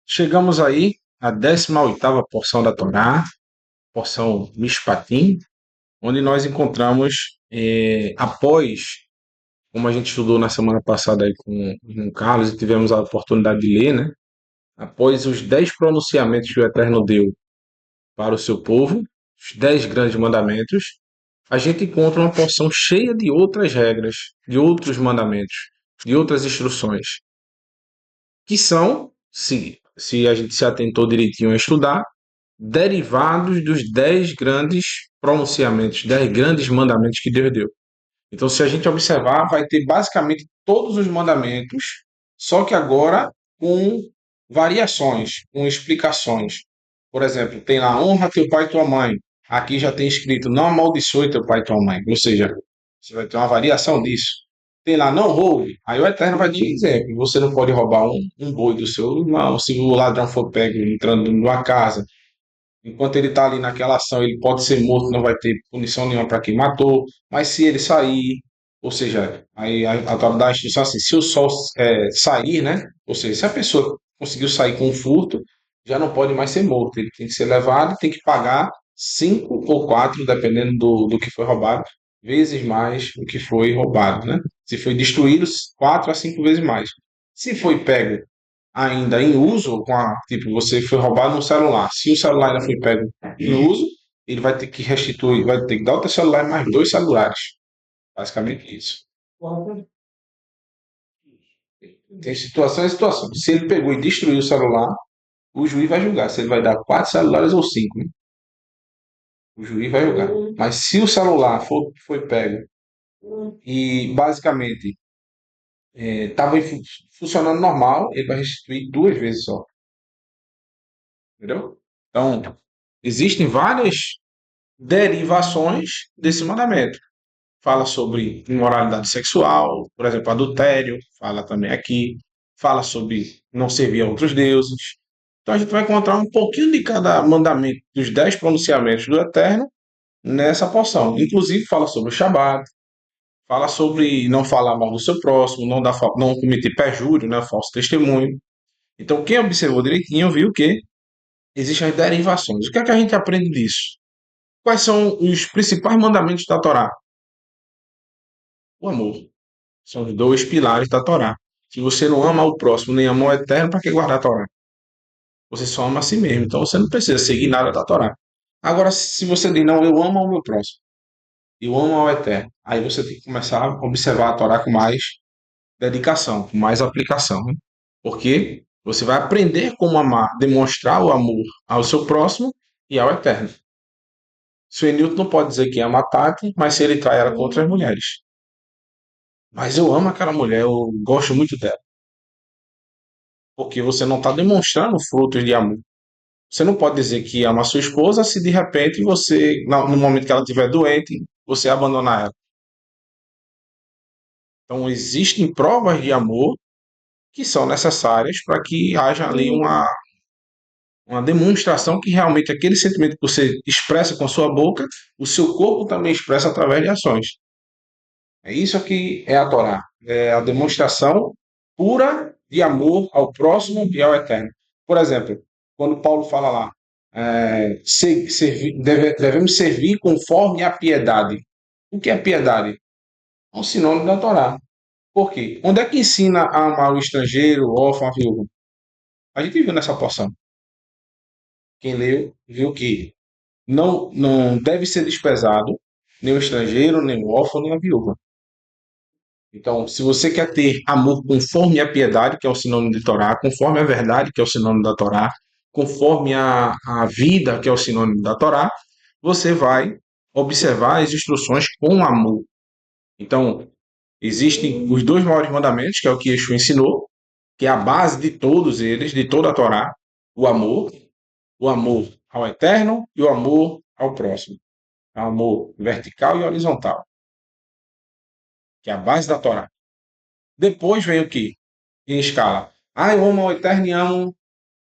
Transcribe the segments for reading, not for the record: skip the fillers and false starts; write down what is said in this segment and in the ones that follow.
Chegamos aí à 18ª porção da Torá, porção Mishpatim, onde nós encontramos, após, como a gente estudou na semana passada aí com o irmão Carlos e tivemos a oportunidade de ler, né? Após os 10 pronunciamentos que o Eterno deu para o seu povo, os 10 grandes mandamentos, a gente encontra uma porção cheia de outras regras, de outros mandamentos, de outras instruções, que são, se a gente se atentou direitinho a estudar, derivados dos 10 grandes pronunciamentos, 10 grandes mandamentos que Deus deu. Então, se a gente observar, vai ter basicamente todos os mandamentos, só que agora com variações, com explicações. Por exemplo, tem lá, honra teu pai e tua mãe. Aqui já tem escrito, não amaldiçoe teu pai e tua mãe. Ou seja, você vai ter uma variação disso. Tem lá, não roube. Aí o Eterno vai dizer que você não pode roubar um boi do seu irmão. Se o ladrão for pego entrando numa casa, enquanto ele está ali naquela ação, ele pode ser morto, não vai ter punição nenhuma para quem matou. Mas se ele sair, ou seja, aí a Torá dá a instrução assim, se o sol sair, né? Ou seja, se a pessoa conseguiu sair com um furto, já não pode mais ser morto. Ele tem que ser levado e tem que pagar 5 ou 4, dependendo do que foi roubado, vezes mais o que foi roubado, né? Se foi destruído, 4 a 5 vezes mais. Se foi pego ainda em uso, tipo, você foi roubado um celular. Se o celular ainda foi pego em uso, ele vai ter que restituir, vai ter que dar outro celular e mais 2 celulares. Basicamente isso. Tem situação e situação. Se ele pegou e destruiu o celular, o juiz vai julgar se ele vai dar 4 celulares ou 5, né? O juiz vai julgar. Mas se o celular foi pego e basicamente estava funcionando normal, ele vai restituir 2 vezes só. Entendeu? Então, existem várias derivações desse mandamento. Fala sobre imoralidade sexual, por exemplo, adultério, fala também aqui, fala sobre não servir a outros deuses. Então a gente vai encontrar um pouquinho de cada mandamento dos 10 pronunciamentos do Eterno nessa porção. Inclusive fala sobre o Shabat, fala sobre não falar mal do seu próximo, não cometer perjúrio, né, falso testemunho. Então quem observou direitinho viu que existem as derivações. O que é que a gente aprende disso? Quais são os principais mandamentos da Torá? O amor. São os 2 pilares da Torá. Se você não ama o próximo nem ama o eterno, para que guardar a Torá? Você só ama a si mesmo. Então você não precisa seguir nada da Torá. Agora, se você diz, não, eu amo o meu próximo, eu amo ao eterno, aí você tem que começar a observar a Torá com mais dedicação, com mais aplicação. Né? Porque você vai aprender como amar, demonstrar o amor ao seu próximo e ao eterno. Newton não pode dizer que ama a Tati, mas se ele trai ela com outras mulheres. Mas eu amo aquela mulher, eu gosto muito dela. Porque você não está demonstrando frutos de amor. Você não pode dizer que ama a sua esposa se de repente você, no momento que ela estiver doente, você abandonar ela. Então, existem provas de amor que são necessárias para que haja ali uma demonstração que realmente aquele sentimento que você expressa com a sua boca, o seu corpo também expressa através de ações. É isso que é a Torá. É a demonstração pura de amor ao próximo e ao eterno. Por exemplo, quando Paulo fala lá, devemos servir conforme a piedade. O que é piedade? É um sinônimo da Torá. Por quê? Onde é que ensina a amar o estrangeiro, o órfão, a viúva? A gente viu nessa porção. Quem leu, viu que não deve ser desprezado nem o estrangeiro, nem o órfão, nem a viúva. Então, se você quer ter amor conforme a piedade, que é o sinônimo de Torá, conforme a verdade, que é o sinônimo da Torá, conforme a vida, que é o sinônimo da Torá, você vai observar as instruções com amor. Então, existem os 2 maiores mandamentos, que é o que Yeshua ensinou, que é a base de todos eles, de toda a Torá, o amor ao eterno e o amor ao próximo. O amor vertical e horizontal, que é a base da Torá. Depois vem o quê? Em escala. Ah, eu amo ao eterno e amo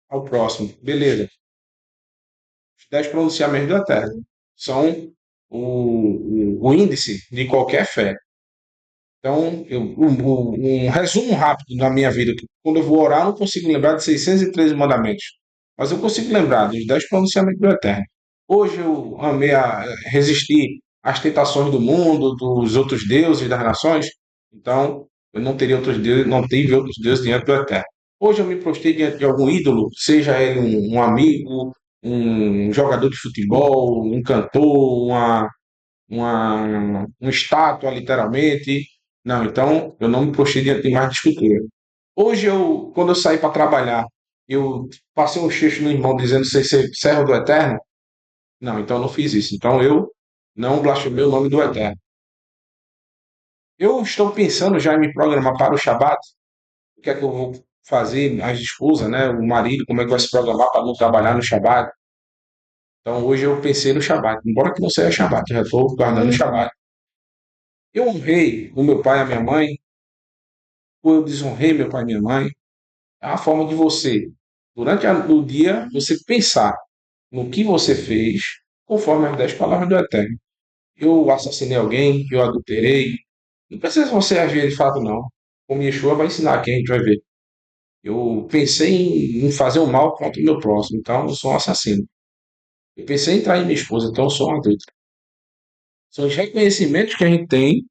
ao próximo. Beleza. Os 10 pronunciamentos do eterno são o índice de qualquer fé. Então, um resumo rápido da minha vida, que quando eu vou orar, eu não consigo lembrar de 613 mandamentos, mas eu consigo lembrar dos 10 pronunciamentos do Eterno. Hoje eu amei resistir às tentações do mundo, dos outros deuses, das nações, então eu não teria outros deuses, não tive outros deuses diante do Eterno. Hoje eu me prostrei diante de algum ídolo, seja ele um amigo, um jogador de futebol, um cantor, uma estátua, literalmente. Não, então eu não me prostei diante de mais de escultura. Hoje, quando eu saí para trabalhar, eu passei um xixo no irmão dizendo ser servo do Eterno. Não, então eu não fiz isso. Então eu não blasfemei o nome do Eterno. Eu estou pensando já em me programar para o Shabat. O que é que eu vou fazer? A esposa, né? O marido, como é que vai se programar para não trabalhar no Shabat? Então hoje eu pensei no Shabat. Embora que não seja Shabat, já estou guardando o Shabat. Eu honrei o meu pai e a minha mãe, ou eu desonrei meu pai e minha mãe. É uma forma de você, durante o dia, você pensar no que você fez, conforme as 10 palavras do Eterno. Eu assassinei alguém, eu adulterei. Não precisa você agir de fato, não. Como Yeshua vai ensinar aqui, a gente vai ver. Eu pensei em fazer o mal contra o meu próximo, então eu sou um assassino. Eu pensei em trair minha esposa, então eu sou um adulto. São os reconhecimentos que a gente tem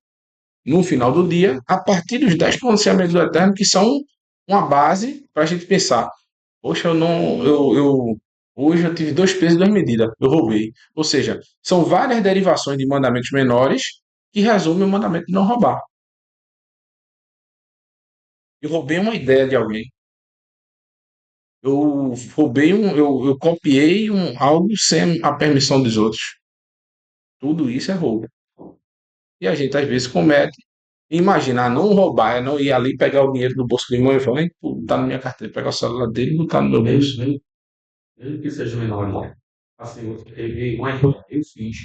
no final do dia, a partir dos 10 pronunciamentos do Eterno, que são uma base para a gente pensar. Poxa, eu não. Hoje eu tive dois pesos e duas medidas. Eu roubei. Ou seja, são várias derivações de mandamentos menores que resumem o mandamento de não roubar. Eu roubei uma ideia de alguém. Eu copiei algo sem a permissão dos outros. Tudo isso é roubo. E a gente às vezes comete. Imaginar não roubar, é não ir ali pegar o dinheiro do bolso do irmão e falar, "Ei, pô, tá na minha carteira, pegar o celular dele e botar no meu bolso." Mesmo que seja menor, né? Assim, eu peguei uma ideia, eu fiz.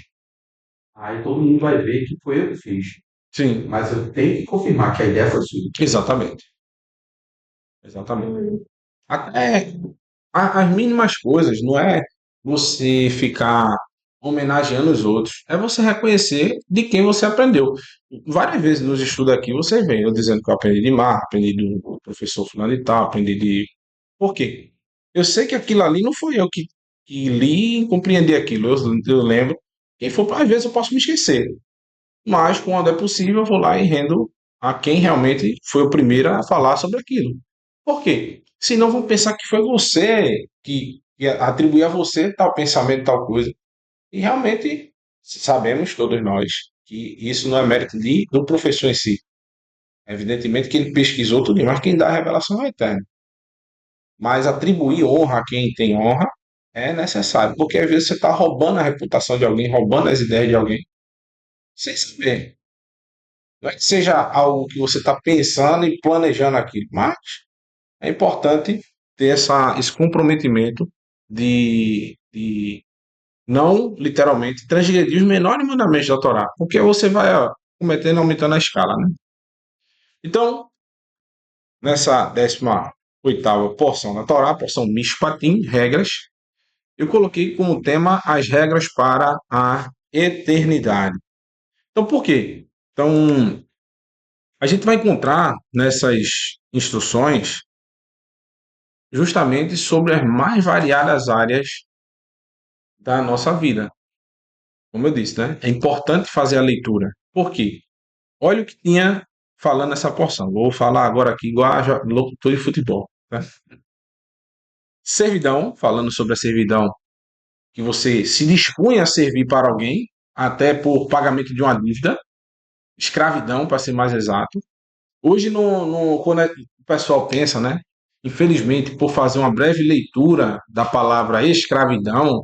Aí todo mundo vai ver que foi eu que fiz. Sim, Mas eu tenho que confirmar que a ideia foi sua. exatamente. Exatamente. Até as mínimas coisas, não é você ficar homenageando os outros, é você reconhecer de quem você aprendeu. Várias vezes nos estudos aqui você vê eu dizendo que eu aprendi de Mar, aprendi do professor fulano e tal, aprendi de. Por quê? Eu sei que aquilo ali não foi eu que li e compreendi aquilo. Eu lembro. Quem for, às vezes eu posso me esquecer. Mas quando é possível, eu vou lá e rendo a quem realmente foi o primeiro a falar sobre aquilo. Por quê? Senão vão pensar que foi você que atribuiu a você tal pensamento, tal coisa. E realmente sabemos, todos nós, que isso não é mérito do professor em si. Evidentemente que ele pesquisou tudo, mas quem dá a revelação é o Eterno. Mas atribuir honra a quem tem honra é necessário, porque às vezes você está roubando a reputação de alguém, roubando as ideias de alguém, sem saber. Não é que seja algo que você está pensando e planejando aquilo, mas é importante ter esse comprometimento de não, literalmente, transgredir os menores mandamentos da Torá, porque você vai cometendo, aumentando a escala, né? Então, nessa 18ª porção da Torá, porção Mishpatim, regras, eu coloquei como tema as regras para a eternidade. Então, por quê? Então, a gente vai encontrar nessas instruções justamente sobre as mais variadas áreas da nossa vida. Como eu disse, né? É importante fazer a leitura. Por quê? Olha o que tinha falando nessa porção. Vou falar agora aqui igual a locutor de futebol. Né? Servidão, falando sobre a servidão, que você se dispunha a servir para alguém, até por pagamento de uma dívida. Escravidão, para ser mais exato. Hoje, quando o pessoal pensa, né? Infelizmente, por fazer uma breve leitura da palavra escravidão,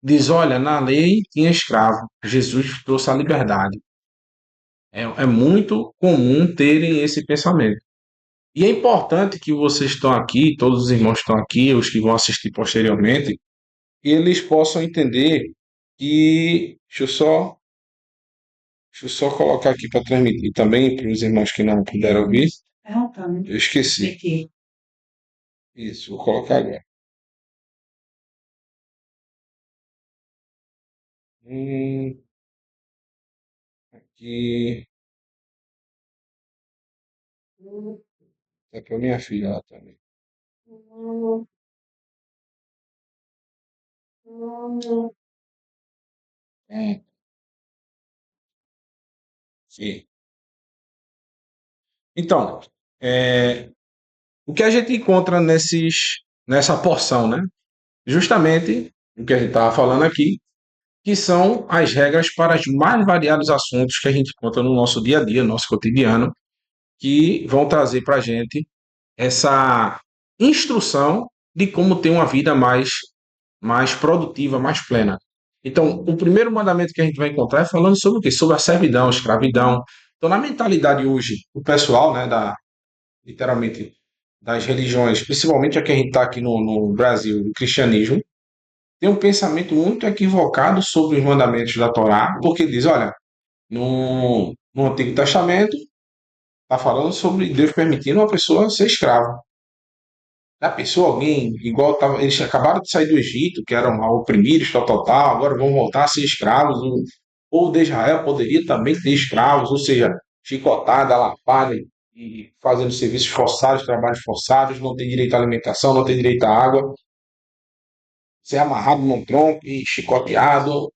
diz: olha, na lei tinha escravo, Jesus trouxe a liberdade. É muito comum terem esse pensamento. E é importante que vocês estão aqui, todos os irmãos que estão aqui, os que vão assistir posteriormente, eles possam entender que. Deixa eu só colocar aqui para transmitir também para os irmãos que não puderam ouvir. Eu esqueci. Isso, vou colocar agora. Aqui. É para minha filha lá também. É, sim. Então, é, o que a gente encontra nessa porção, né? Justamente o que a gente estava falando aqui, que são as regras para os mais variados assuntos que a gente encontra no nosso dia a dia, no nosso cotidiano, que vão trazer para a gente essa instrução de como ter uma vida mais produtiva, mais plena. Então, o primeiro mandamento que a gente vai encontrar é falando sobre o quê? Sobre a servidão, a escravidão. Então, na mentalidade hoje, o pessoal, né, literalmente, das religiões, principalmente a que a gente está aqui no Brasil, o cristianismo, tem um pensamento muito equivocado sobre os mandamentos da Torá, porque diz, olha, no Antigo Testamento está falando sobre Deus permitindo uma pessoa ser escrava. Já pensou alguém, igual tava, eles acabaram de sair do Egito, que eram oprimidos, tal, agora vão voltar a ser escravos. O povo de Israel poderia também ter escravos, ou seja, chicotada, lapada e fazendo serviços forçados, trabalhos forçados, não tem direito à alimentação, não tem direito à água, ser amarrado num tronco e chicoteado.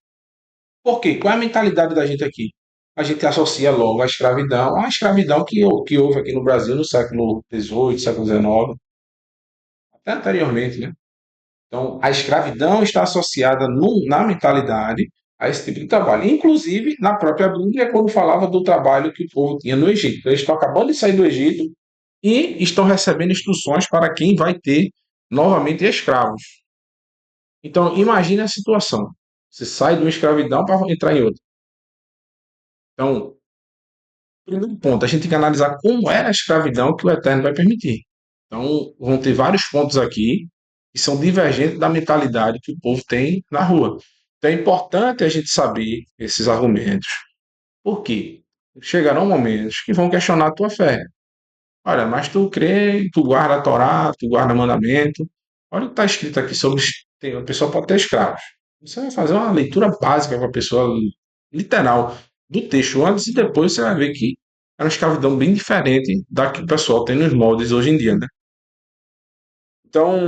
Por quê? Qual é a mentalidade da gente aqui? A gente associa logo a escravidão à escravidão que houve aqui no Brasil no século XVIII, século XIX, até anteriormente, né? Então, a escravidão está associada na mentalidade a esse tipo de trabalho. Inclusive, na própria Bíblia, quando falava do trabalho que o povo tinha no Egito. Então, eles estão acabando de sair do Egito e estão recebendo instruções para quem vai ter novamente escravos. Então, imagine a situação. Você sai de uma escravidão para entrar em outra. Então, primeiro ponto, a gente tem que analisar como era a escravidão que o Eterno vai permitir. Então, vão ter vários pontos aqui que são divergentes da mentalidade que o povo tem na rua. Então, é importante a gente saber esses argumentos. Por quê? Chegarão momentos que vão questionar a tua fé. Olha, mas tu crê, tu guarda a Torá, tu guarda o mandamento. Olha o que está escrito aqui sobre a pessoa pode ter escravos. Você vai fazer uma leitura básica para a pessoa, literal, do texto antes e depois você vai ver que é uma escravidão bem diferente da que o pessoal tem nos moldes hoje em dia, né? Então,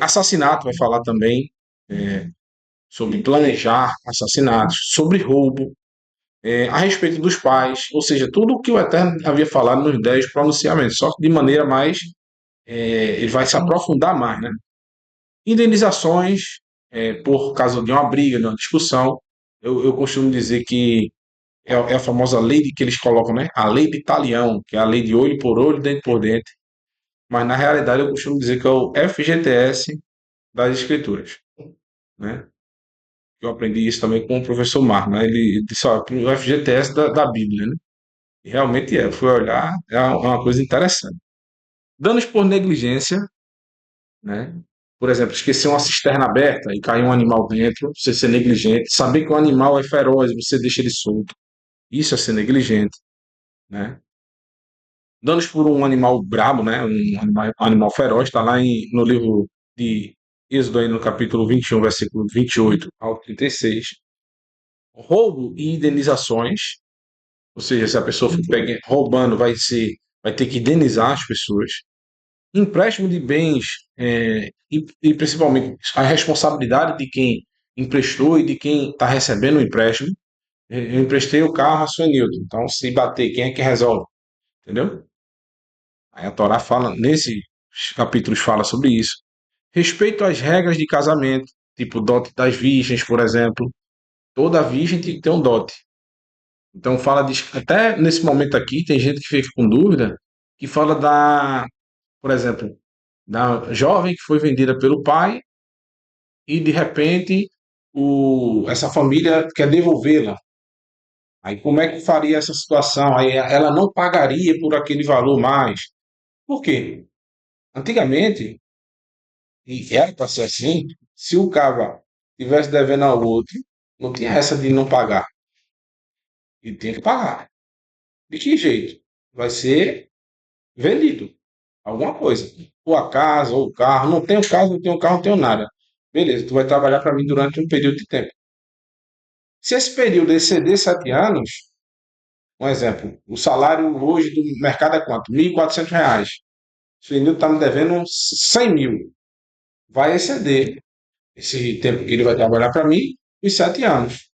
assassinato vai falar também é, sobre planejar assassinatos, sobre roubo, a respeito dos pais, ou seja, tudo o que o Eterno havia falado nos 10 pronunciamentos, só que de maneira mais, ele vai se aprofundar mais, né? Indenizações por causa de uma briga, de uma discussão, eu costumo dizer que é a famosa lei que eles colocam, né? A lei de talião, que é a lei de olho por olho, dente por dente, mas na realidade eu costumo dizer que é o FGTS das escrituras, né? Eu aprendi isso também com o professor Marco, né? Ele disse, ó, o FGTS da Bíblia, né? E realmente é, fui olhar, é uma coisa interessante. Danos por negligência, né? Por exemplo, esquecer uma cisterna aberta e cair um animal dentro, você ser negligente, saber que o animal é feroz, você deixa ele solto, isso é ser negligente, né? Danos por um animal brabo, né? Um animal feroz, está lá no livro de Êxodo, aí no capítulo 21, versículo 28 ao 36. Roubo e indenizações, ou seja, se a pessoa for roubando, vai ter que indenizar as pessoas. Empréstimo de bens e principalmente a responsabilidade de quem emprestou e de quem está recebendo o empréstimo. Eu emprestei o carro a Suenildo, então se bater, quem é que resolve? Entendeu? Aí a Torá fala, nesses capítulos fala sobre isso. Respeito às regras de casamento, tipo dote das virgens, por exemplo. Toda virgem tem que ter um dote. Então fala de, até nesse momento aqui, tem gente que fica com dúvida, que fala por exemplo, da jovem que foi vendida pelo pai e de repente essa família quer devolvê-la. Aí como é que faria essa situação? Aí ela não pagaria por aquele valor mais. Por quê? Antigamente, e era para ser assim, se o cara tivesse devendo ao outro, não tinha essa de não pagar. Ele tinha que pagar. De que jeito? Vai ser vendido. Alguma coisa. Ou a casa, ou o carro. Não tenho casa, não tenho carro, não tenho nada. Beleza, tu vai trabalhar para mim durante um período de tempo. Se esse período exceder 7 anos, Um exemplo, o salário hoje do mercado é quanto? R$ 1.400. O Senilton está me devendo 100 mil. Vai exceder esse tempo que ele vai trabalhar para mim, os 7 anos.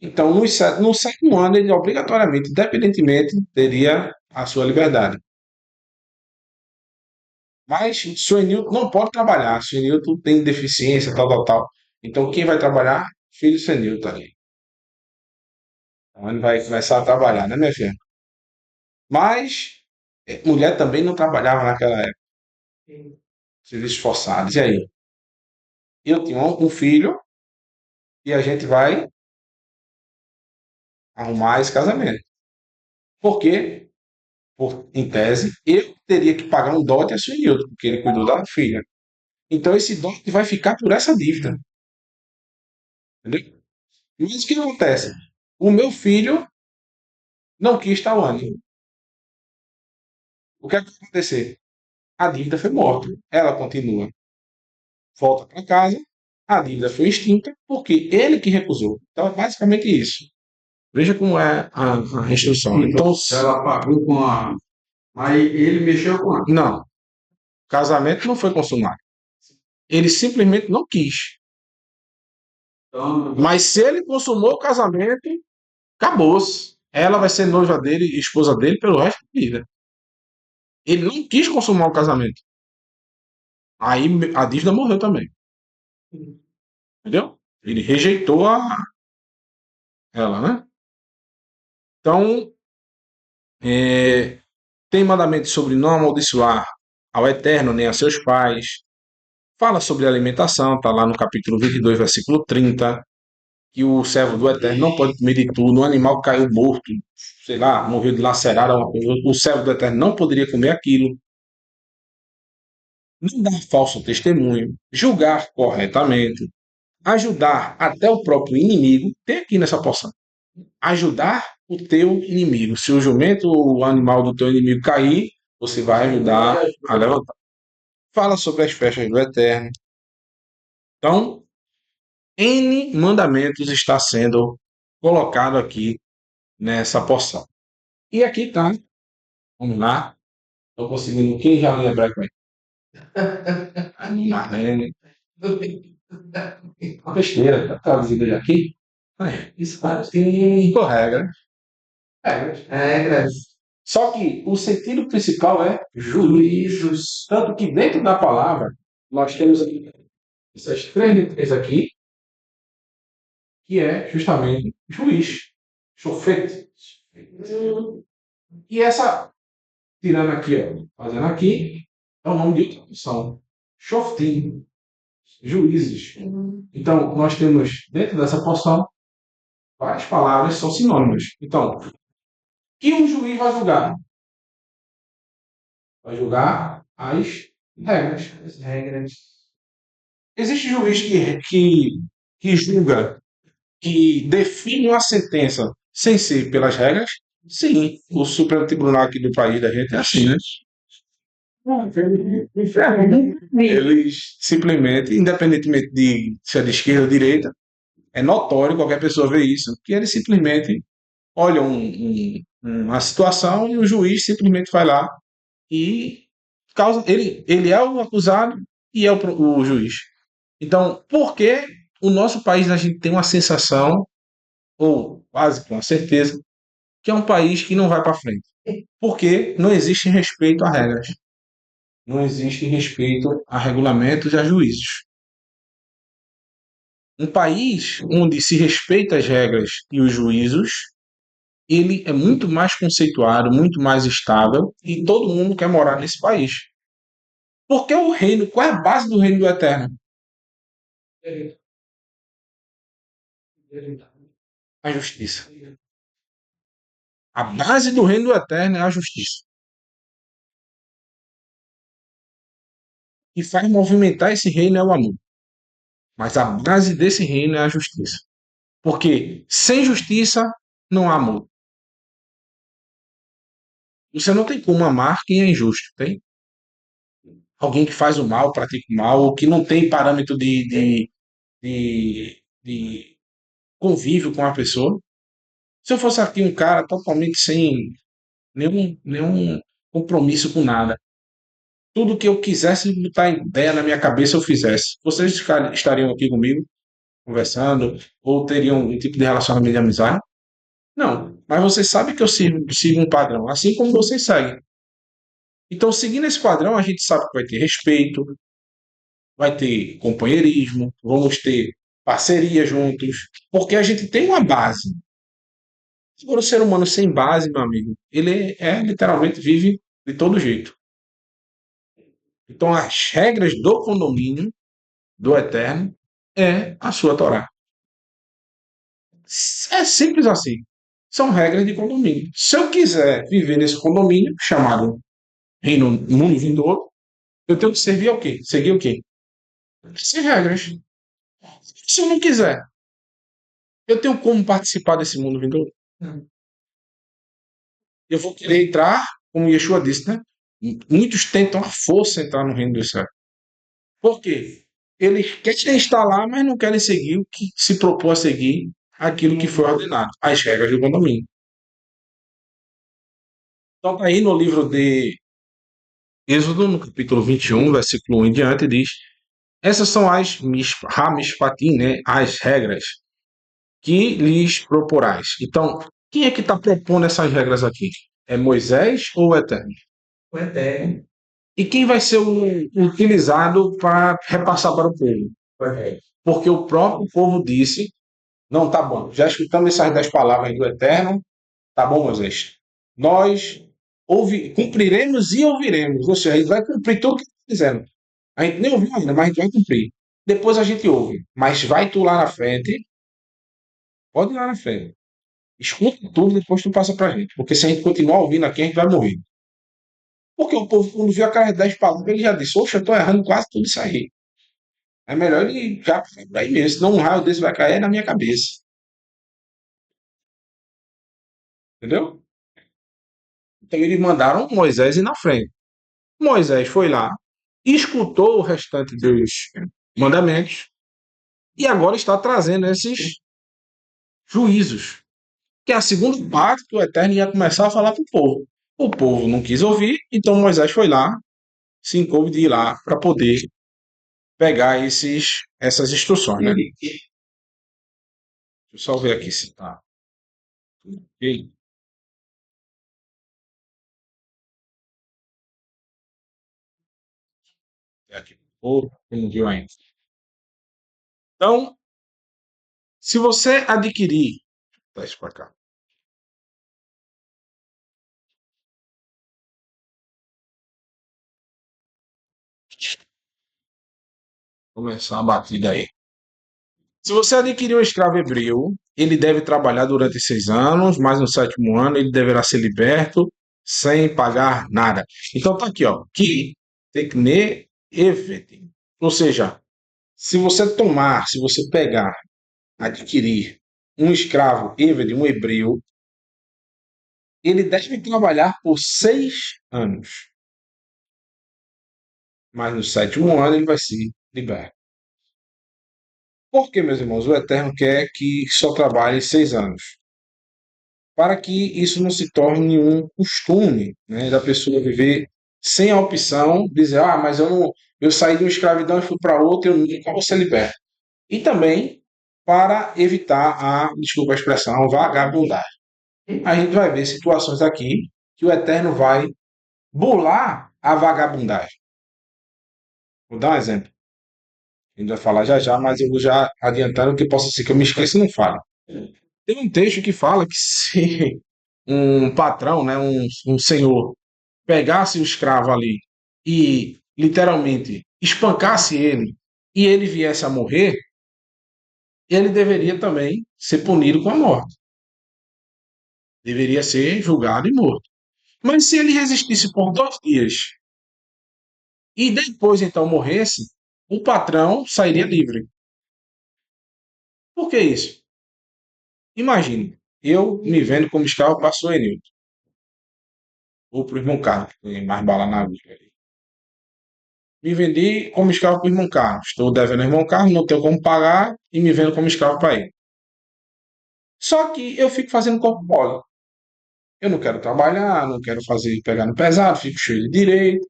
Então, no sétimo ano, ele obrigatoriamente, independentemente, teria a sua liberdade. Mas o Suenilton não pode trabalhar. O Suenilton tem deficiência, tal, tal, tal. Então, quem vai trabalhar? Filho do Suenilton ali. Então, ele vai começar a trabalhar, né, minha filha? Mas mulher também não trabalhava naquela época. Serviços forçados. E aí? Eu tinha um filho e a gente vai arrumar esse casamento. Por quê? Em tese, eu teria que pagar um dote a Suenilton, porque ele cuidou da filha. Então, esse dote vai ficar por essa dívida. Entendeu? Mas o que acontece? O meu filho não quis estar o ano. O que é que vai acontecer? A dívida foi morta. Ela continua. Volta para casa. A dívida foi extinta porque ele que recusou. Então é basicamente isso. Veja como é a restrição. Então, Ela pagou com a. Aí ele mexeu com a. não. O casamento não foi consumado. Ele simplesmente não quis. Então, Mas se ele consumou o casamento, acabou-se. Ela vai ser noiva dele e esposa dele pelo resto da vida. Ele não quis consumar o casamento. Aí a dívida morreu também. Entendeu? Ele rejeitou ela, né? Então, tem mandamento sobre não amaldiçoar ao Eterno nem a seus pais. Fala sobre alimentação, está lá no capítulo 22, versículo 30, que o servo do Eterno não pode comer de tudo. Um animal que caiu morto, sei lá, morreu de lacerada, o servo do Eterno não poderia comer aquilo. Não dar falso testemunho, julgar corretamente, ajudar até o próprio inimigo, tem aqui nessa porção. Ajudar o teu inimigo. Se o jumento ou o animal do teu inimigo cair, você vai ajudar a levantar. Fala sobre as festas do Eterno. Então, N mandamentos está sendo colocado aqui nessa porção. E aqui está, vamos lá, estou conseguindo, quem já lê hebraico aí? Marlene. Uma besteira, está traduzido ele aqui. Isso tem por regra. Regras. Só que o sentido principal é juízos. Tanto que dentro da palavra, nós temos aqui essas três letras aqui, que é justamente juiz, chofete. E essa, tirando aqui, ó, fazendo aqui, é o nome de outra opção. Shoftim, juízes. Então, nós temos dentro dessa porção várias palavras que são sinônimas. Então, que um juiz vai julgar? Vai julgar as regras. As regras. Existe juiz que julga, que define uma sentença sem ser pelas regras? Sim, o Supremo Tribunal aqui do país da gente é assim, né? Eles simplesmente, independentemente de se é de esquerda ou direita, é notório, qualquer pessoa vê isso, que eles simplesmente olham uma situação e o juiz simplesmente vai lá e causa, ele é o acusado e é o juiz. Então, por que o nosso país a gente tem uma sensação, ou quase com certeza, que é um país que não vai para frente? Porque não existe respeito a regras, não existe respeito a regulamentos e a juízos. Um país onde se respeita as regras e os juízos, ele é muito mais conceituado, muito mais estável e todo mundo quer morar nesse país. Porque o reino, qual é a base do reino do eterno? A justiça. A base do reino do eterno é a justiça. E faz movimentar esse reino é o amor. Mas a base desse reino é a justiça. Porque sem justiça não há amor. Você não tem como amar quem é injusto, tem? Alguém que faz o mal, pratica o mal, ou que não tem parâmetro de convívio com a pessoa. Se eu fosse aqui um cara totalmente sem nenhum compromisso com nada, tudo que eu quisesse botar ideia na minha cabeça eu fizesse, vocês estariam aqui comigo, conversando, ou teriam um tipo de relacionamento de amizade? Não, mas vocês sabem que eu sigo um padrão, assim como vocês seguem. Então, seguindo esse padrão, a gente sabe que vai ter respeito, vai ter companheirismo, vamos ter parceria juntos, porque a gente tem uma base. Agora, o ser humano sem base, meu amigo, ele literalmente vive de todo jeito. Então, as regras do condomínio do Eterno é a sua Torá. É simples assim. São regras de condomínio. Se eu quiser viver nesse condomínio, chamado Reino Mundo Vindouro, eu tenho que servir ao quê? Seguir o quê? Essas regras. Se eu não quiser, eu tenho como participar desse mundo vindouro? Eu vou querer entrar, como Yeshua disse, né? Muitos tentam à força entrar no reino dos céus. Por quê? Eles querem estar lá, mas não querem seguir o que se propôs a seguir, aquilo que foi ordenado, as regras do condomínio. Então, tá aí no livro de Êxodo, no capítulo 21, versículo 1 em diante, diz: essas são as Hamishpatim, né? As regras que lhes proporais. Então, quem é que está propondo essas regras aqui? É Moisés ou o Eterno? O Eterno. E quem vai ser o utilizado para repassar para o povo? O Eterno. Porque o próprio povo disse: não, tá bom, já escutamos essas 10 palavras do Eterno, tá bom, Moisés? Nós cumpriremos e ouviremos, ou seja, a gente vai cumprir tudo o que está dizendo. A gente nem ouviu ainda, mas a gente vai cumprir. Depois a gente ouve, mas vai tu lá na frente, pode ir lá na frente. Escuta tudo, depois tu passa pra gente. Porque se a gente continuar ouvindo aqui, a gente vai morrer. Porque o povo, quando viu aquelas 10 palavras, ele já disse: oxe, eu tô errando quase tudo isso aí. É melhor ele já para aí mesmo, senão um raio desse vai cair na minha cabeça. Entendeu? Então eles mandaram Moisés ir na frente. Moisés foi lá, escutou o restante dos mandamentos e agora está trazendo esses juízos, que é a segunda parte que o Eterno ia começar a falar para o povo. O povo não quis ouvir, então Moisés foi lá, se incumbe de ir lá para poder pegar essas instruções, né? Deixa eu só ver aqui se tá. Ok. É aqui. Ou não viu ainda. Então, se você adquirir, tá isso para cá, começar a batida aí. Se você adquirir um escravo hebreu, ele deve trabalhar durante 6 anos, mas no sétimo ano ele deverá ser liberto sem pagar nada. Então tá aqui, ó, que tekne evet. Ou seja, se você pegar, adquirir um escravo Eved, um hebreu, ele deve trabalhar por 6 anos, mas no sétimo ano ele vai ser liberto. Por que, meus irmãos? O Eterno quer que só trabalhe 6 anos, para que isso não se torne um costume, né, da pessoa viver sem a opção de dizer: ah, mas eu não, eu saí de uma escravidão e fui para outra, eu nunca vou ser liberto. E também para evitar desculpa a expressão, vagabundagem. A gente vai ver situações aqui que o Eterno vai bular a vagabundagem. Vou dar um exemplo. A gente vai falar já já, mas eu vou já adiantando que possa ser que eu me esqueça e não fale. Tem um texto que fala que se um patrão, né, um senhor, pegasse o escravo ali e literalmente espancasse ele e ele viesse a morrer, ele deveria também ser punido com a morte. Deveria ser julgado e morto. Mas se ele resistisse por 2 dias e depois então morresse, o patrão sairia livre. Por que isso? Imagine, eu me vendo como escravo para o Enilton, ou para o irmão Carlos, que tem mais bala na agulha. Me vendi como escravo para o irmão Carlos. Estou devendo ao irmão Carlos, não tenho como pagar e me vendo como escravo para ele. Só que eu fico fazendo corpo mole. Eu não quero trabalhar, não quero fazer pegar no pesado, fico cheio de direito,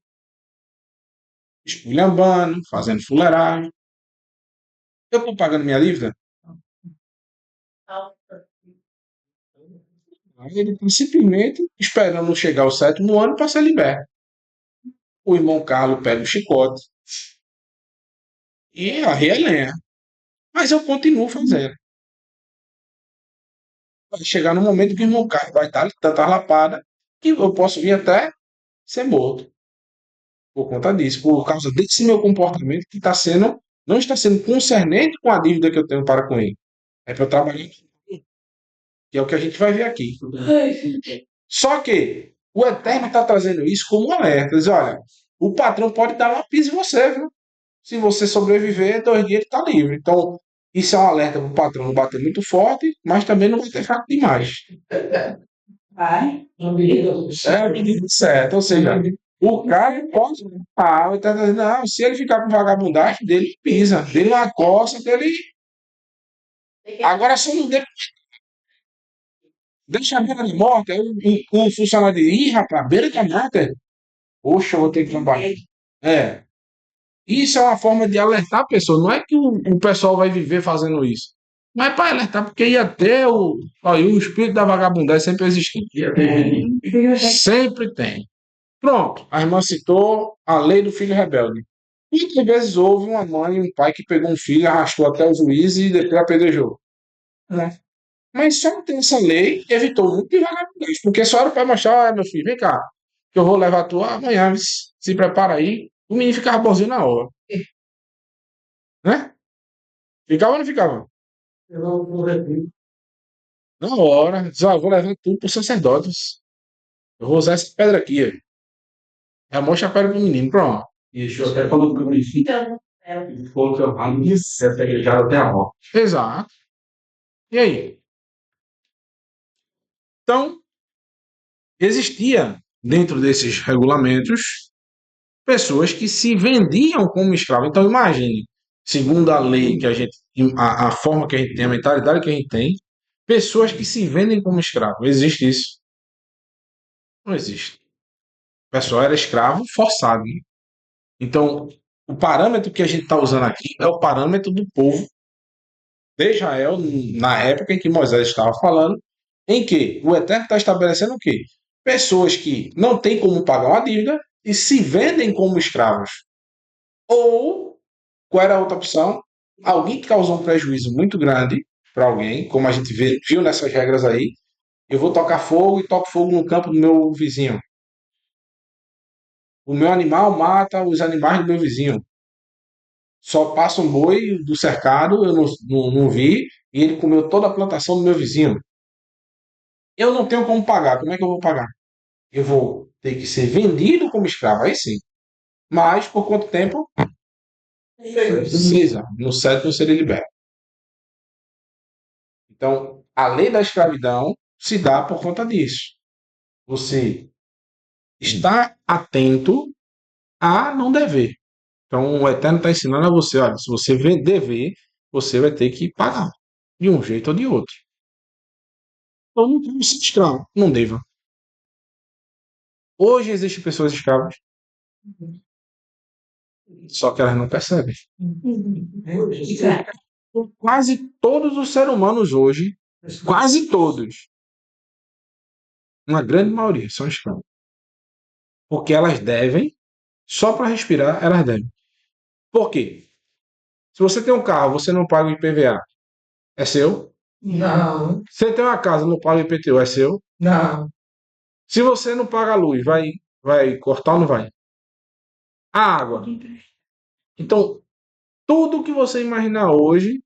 esculhambando, fazendo fuleiragem. Eu estou pagando minha dívida? Aí ele está simplesmente esperando chegar o sétimo ano para ser liberto. O irmão Carlos pega o chicote e arreia a lenha. Mas eu continuo fazendo. Vai chegar no momento que o irmão Carlos vai estar tanta lapada que eu posso vir até ser morto por conta disso, por causa desse meu comportamento que não está sendo concernente com a dívida que eu tenho para com ele. É para eu trabalhar, que é o que a gente vai ver aqui. Só que o Eterno está trazendo isso como um alerta. Diz, olha, o patrão pode dar uma pisa em você, viu? Se você sobreviver, 2 dias ele está livre. Então, isso é um alerta para o patrão não bater muito forte, mas também não bater fraco demais. Vai. É, menino certo. Ou seja, o cara pode. Ah, ele tá dizendo, não, se ele ficar com vagabundagem, dele pisa, dele uma coça, dele. Agora, se não deixa a beira de morte, aí o funcionário diz, ih, rapaz, beira da morte. Poxa, eu vou ter que trabalhar. É. Isso é uma forma de alertar a pessoa. Não é que o pessoal vai viver fazendo isso. Mas é para alertar, porque ia ter o. Olha, o espírito da vagabundagem sempre existiu. Sempre tem. Pronto, a irmã citou a lei do filho rebelde. Quantas vezes houve uma mãe e um pai que pegou um filho, arrastou até o juiz e depois apedrejou? Né? Mas só ter essa lei evitou muito de vagabundagem, porque só era para mostrar, ah, meu filho, vem cá, que eu vou levar tu amanhã, se prepara aí. O menino ficava bonzinho na hora, né? Ficava ou não ficava? Na hora, diz, ó, eu vou levar tudo para os sacerdotes. Eu vou usar essa pedra aqui, ó. Já mostra a pedra pro menino, pronto. E o senhor até falou que o princípio Então, é. foi que eu falo de ser apedrejado até a morte. Exato. E aí? Então, existia dentro desses regulamentos pessoas que se vendiam como escravos. Então, imagine, segundo a lei que a gente, a forma que a gente tem, a mentalidade que a gente tem, pessoas que se vendem como escravos. Existe isso? Não existe. O pessoal era escravo forçado. Né? Então, o parâmetro que a gente está usando aqui é o parâmetro do povo de Israel, na época em que Moisés estava falando, em que o Eterno está estabelecendo o quê? Pessoas que não têm como pagar uma dívida e se vendem como escravos. Ou, qual era a outra opção? Alguém que causou um prejuízo muito grande para alguém, como a gente viu nessas regras aí, eu vou tocar fogo e toco fogo no campo do meu vizinho. O meu animal mata os animais do meu vizinho. Só passa um boi do cercado, eu não vi, e ele comeu toda a plantação do meu vizinho. Eu não tenho como pagar. Como é que eu vou pagar? Eu vou ter que ser vendido como escravo, aí sim. Mas por quanto tempo? 6 anos. No sétimo eu serei liberto. Então, a lei da escravidão se dá por conta disso. Você está atento a não dever. Então, o Eterno está ensinando a você, olha, se você dever, você vai ter que pagar, de um jeito ou de outro. Então, não tem ser escravo, não deva. Hoje existem pessoas escravas, só que elas não percebem. Quase todos os seres humanos hoje, quase todos, uma grande maioria, são escravos. Porque elas devem, só para respirar, elas devem. Por quê? Se você tem um carro, você não paga o IPVA, é seu? Não. Você tem uma casa, não paga o IPTU, é seu? Não. Se você não paga a luz, vai cortar ou não vai? A água. Então, tudo que você imaginar hoje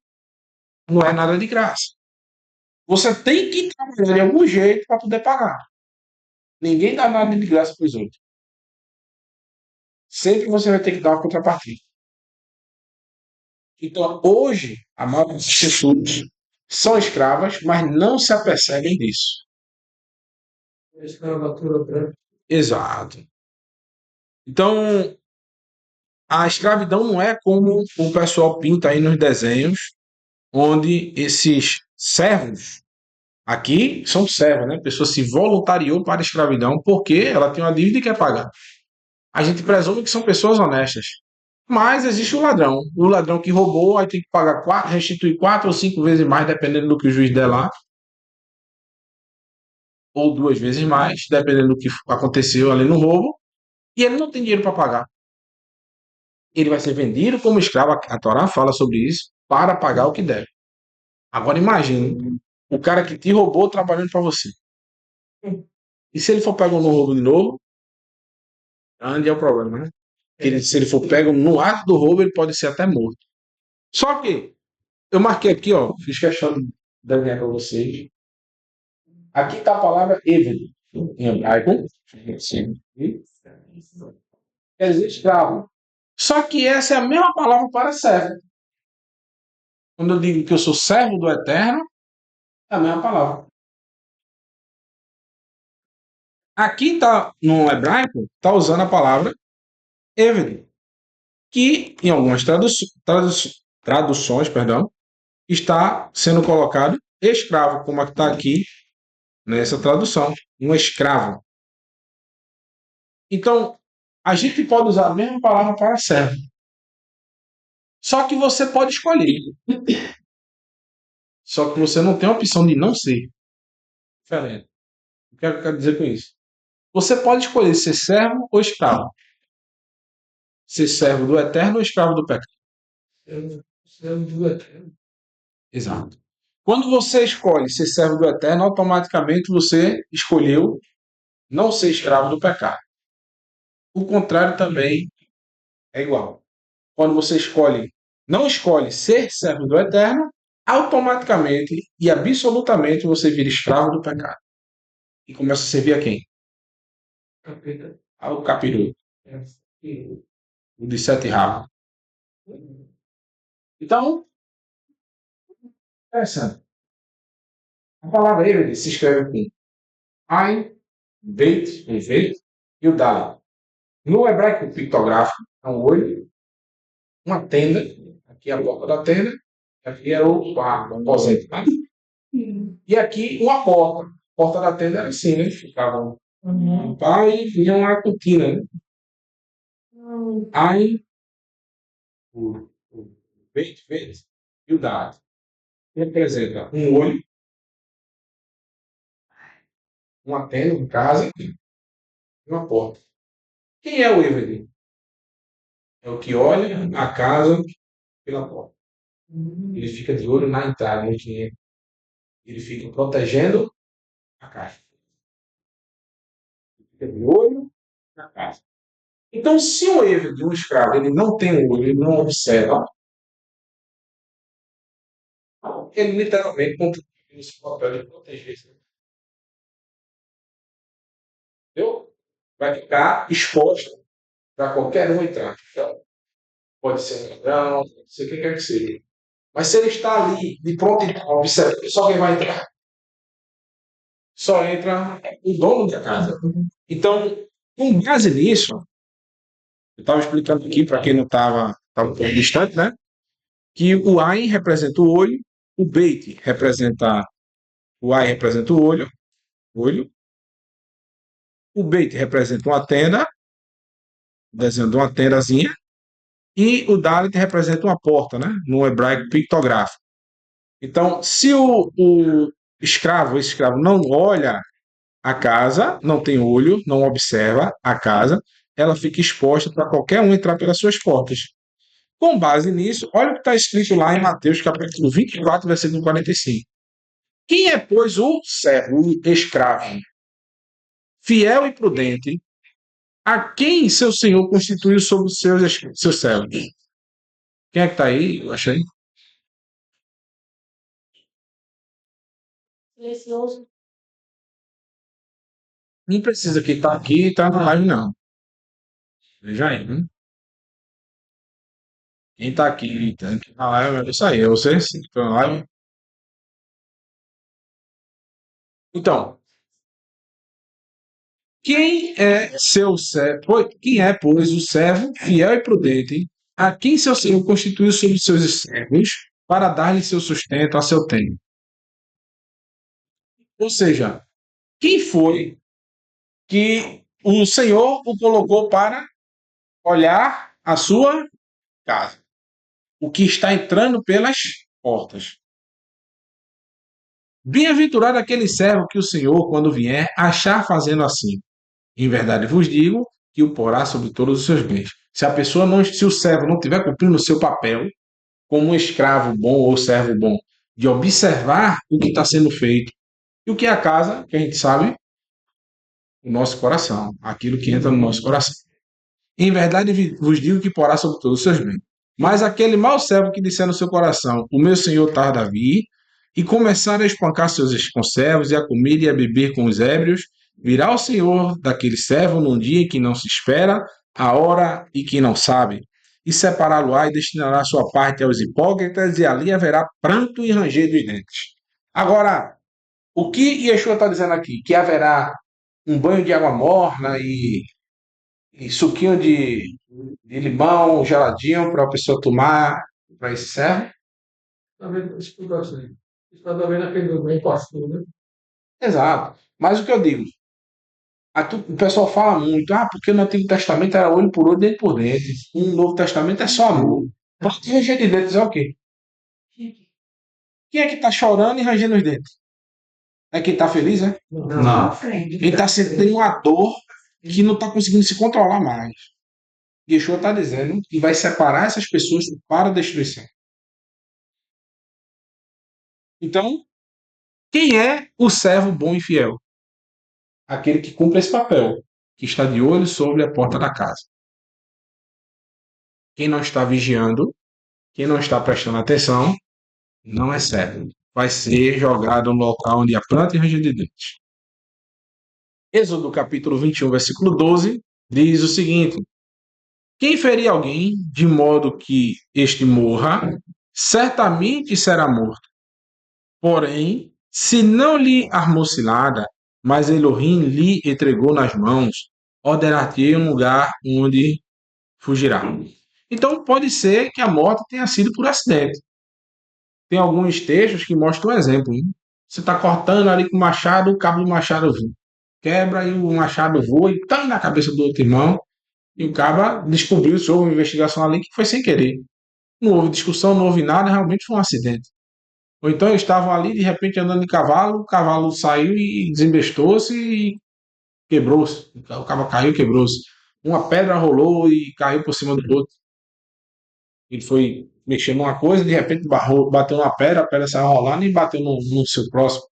não é nada de graça. Você tem que trabalhar de algum jeito para poder pagar. Ninguém dá nada de graça para os outros. Sempre você vai ter que dar uma contrapartida. Então, hoje, a maioria das pessoas são escravas, mas não se apercebem disso. Escravatura branca. Exato. Então, a escravidão não é como o pessoal pinta aí nos desenhos, onde esses servos Aqui são servos, né? A pessoa se voluntariou para a escravidão porque ela tem uma dívida e quer pagar. A gente presume que são pessoas honestas. Mas existe o ladrão. O ladrão que roubou, aí tem que pagar restituir 4 ou 5 vezes mais, dependendo do que o juiz der lá, ou 2 vezes mais, dependendo do que aconteceu ali no roubo, e ele não tem dinheiro para pagar. Ele vai ser vendido como escravo, a Torá fala sobre isso, para pagar o que deve. Agora imagine, o cara que te roubou trabalhando para você. E se ele for pego no roubo de novo, onde é o problema, né? Se ele for pego no ato do roubo, ele pode ser até morto. Só que eu marquei aqui, ó, fiz questão de desenhar para vocês. Aqui está a palavra Eved, em hebraico. Sim. Quer dizer escravo. Só que essa é a mesma palavra para servo. Quando eu digo que eu sou servo do Eterno, é a mesma palavra. Aqui está, no hebraico, está usando a palavra Eved, que em algumas traduções, perdão, está sendo colocado escravo, como está aqui nessa tradução, um escravo. Então, a gente pode usar a mesma palavra para servo. Só que você pode escolher. Só que você não tem a opção de não ser diferente. O que é que eu quero dizer com isso? Você pode escolher ser servo ou escravo. Ser servo do Eterno ou escravo do pecado. Servo do Eterno. Exato. Quando você escolhe ser servo do Eterno, automaticamente você escolheu não ser escravo do pecado. O contrário também é igual. Quando você não escolhe ser servo do Eterno, automaticamente e absolutamente você vira escravo do pecado. E começa a servir a quem? Ao capiroto. O de 7 rabos. Então, interessante. A palavra Eved se escreve com Ain, Beit, e o Dalet. No hebraico pictográfico, é um olho, uma tenda, aqui é a porta da tenda, aqui era o quarto, o aposento. Tá? E aqui uma porta. A porta da tenda era assim, né? Ficava um pai e vinha uma cortina, né? Aí, o Beit, e o Dalet representa um olho, uma tenda, uma casa e uma porta. Quem é o Eved? É o que olha a casa pela porta. Ele fica de olho na entrada, no dinheiro. Ele fica protegendo a caixa. Ele fica de olho na caixa. Então, se o Eved, um escravo, ele não tem olho, ele não observa, ele literalmente cumpre esse papel de proteger. Entendeu? Vai ficar exposto para qualquer um entrar. Então, pode ser um ladrão, pode ser quem quer que seja. Mas se ele está ali, de pronto, observa, só quem vai entrar. Só entra o dono da casa. Então, com base nisso, eu estava explicando aqui para quem não estava um pouco distante, né? Que o Ain representa o olho, o Beit representa o Ain representa olho, o Beit representa uma tenda, desenho de uma tendazinha, e o Dalet representa uma porta, né? No hebraico pictográfico. Então, se o escravo, esse escravo não olha a casa, não tem olho, não observa a casa, ela fica exposta para qualquer um entrar pelas suas portas. Com base nisso, olha o que está escrito lá em Mateus capítulo 24, versículo 45. Quem é, pois, o servo, o escravo, fiel e prudente, a quem seu senhor constituiu sobre os seus servos? Quem é que está aí? Eu achei. Não precisa que está aqui e está na live, não. Veja aí, né? Quem está aqui, tá aqui na live, é isso aí. Você sim, está na live. Então, quem é seu servo? Quem é, pois, o servo fiel e prudente, a quem seu senhor constituiu sobre os seus servos, para dar-lhe seu sustento a seu tempo? Ou seja, quem foi que o Senhor o colocou para olhar a sua casa? O que está entrando pelas portas. Bem-aventurado aquele servo que o Senhor, quando vier, achar fazendo assim. Em verdade vos digo que o porá sobre todos os seus bens. Se a pessoa não, se o servo não estiver cumprindo o seu papel, como um escravo bom ou servo bom, de observar o que está sendo feito, e o que é a casa, que a gente sabe, o nosso coração, aquilo que entra no nosso coração. Em verdade vos digo que porá sobre todos os seus bens. Mas aquele mau servo que disser no seu coração, o meu senhor tarda a vir, e começar a espancar seus conservos, e a comer e a beber com os ébrios, virá o senhor daquele servo num dia em que não se espera, a hora e que não sabe, e separá-lo-á e destinará sua parte aos hipócritas, e ali haverá pranto e ranger dos dentes. Agora, o que Yeshua está dizendo aqui? Que haverá um banho de água morna e suquinho de limão geladinho para a pessoa tomar para esse servo? Está vendo? Explica assim. Está vendo aquele bem pastor, né? Exato. Mas o que eu digo? O pessoal fala muito, porque no Antigo Testamento era olho por olho, dente por dente. No Novo Testamento é só amor. Pode ranger de dentes é o quê? Quem é que está chorando e rangendo os dentes? É quem está feliz, é? Não. Frente. Quem está sentindo uma dor que não está conseguindo se controlar mais. Yeshua está dizendo que vai separar essas pessoas para a destruição. Então, quem é o servo bom e fiel? Aquele que cumpre esse papel, que está de olho sobre a porta da casa. Quem não está vigiando, quem não está prestando atenção, não é servo. Vai ser jogado no local onde há planta e ranger de dentes. Êxodo capítulo 21, versículo 12, diz o seguinte: quem ferir alguém de modo que este morra, certamente será morto. Porém, se não lhe armou cilada, mas Elohim lhe entregou nas mãos, ordenar-te um lugar onde fugirá. Então, pode ser que a morte tenha sido por acidente. Tem alguns textos que mostram um exemplo. Hein? Você está cortando ali com o machado, o cabo do machado quebra e o machado voa e tá na cabeça do outro irmão. E o cara descobriu sobre uma investigação ali que foi sem querer. Não houve discussão, não houve nada, realmente foi um acidente. Ou então eles estavam ali, de repente, andando de cavalo, o cavalo saiu e desembestou-se e quebrou-se. O cavalo caiu e quebrou-se. Uma pedra rolou e caiu por cima do outro. Ele foi mexer numa coisa, de repente bateu numa pedra, a pedra saiu rolando e bateu no seu próximo.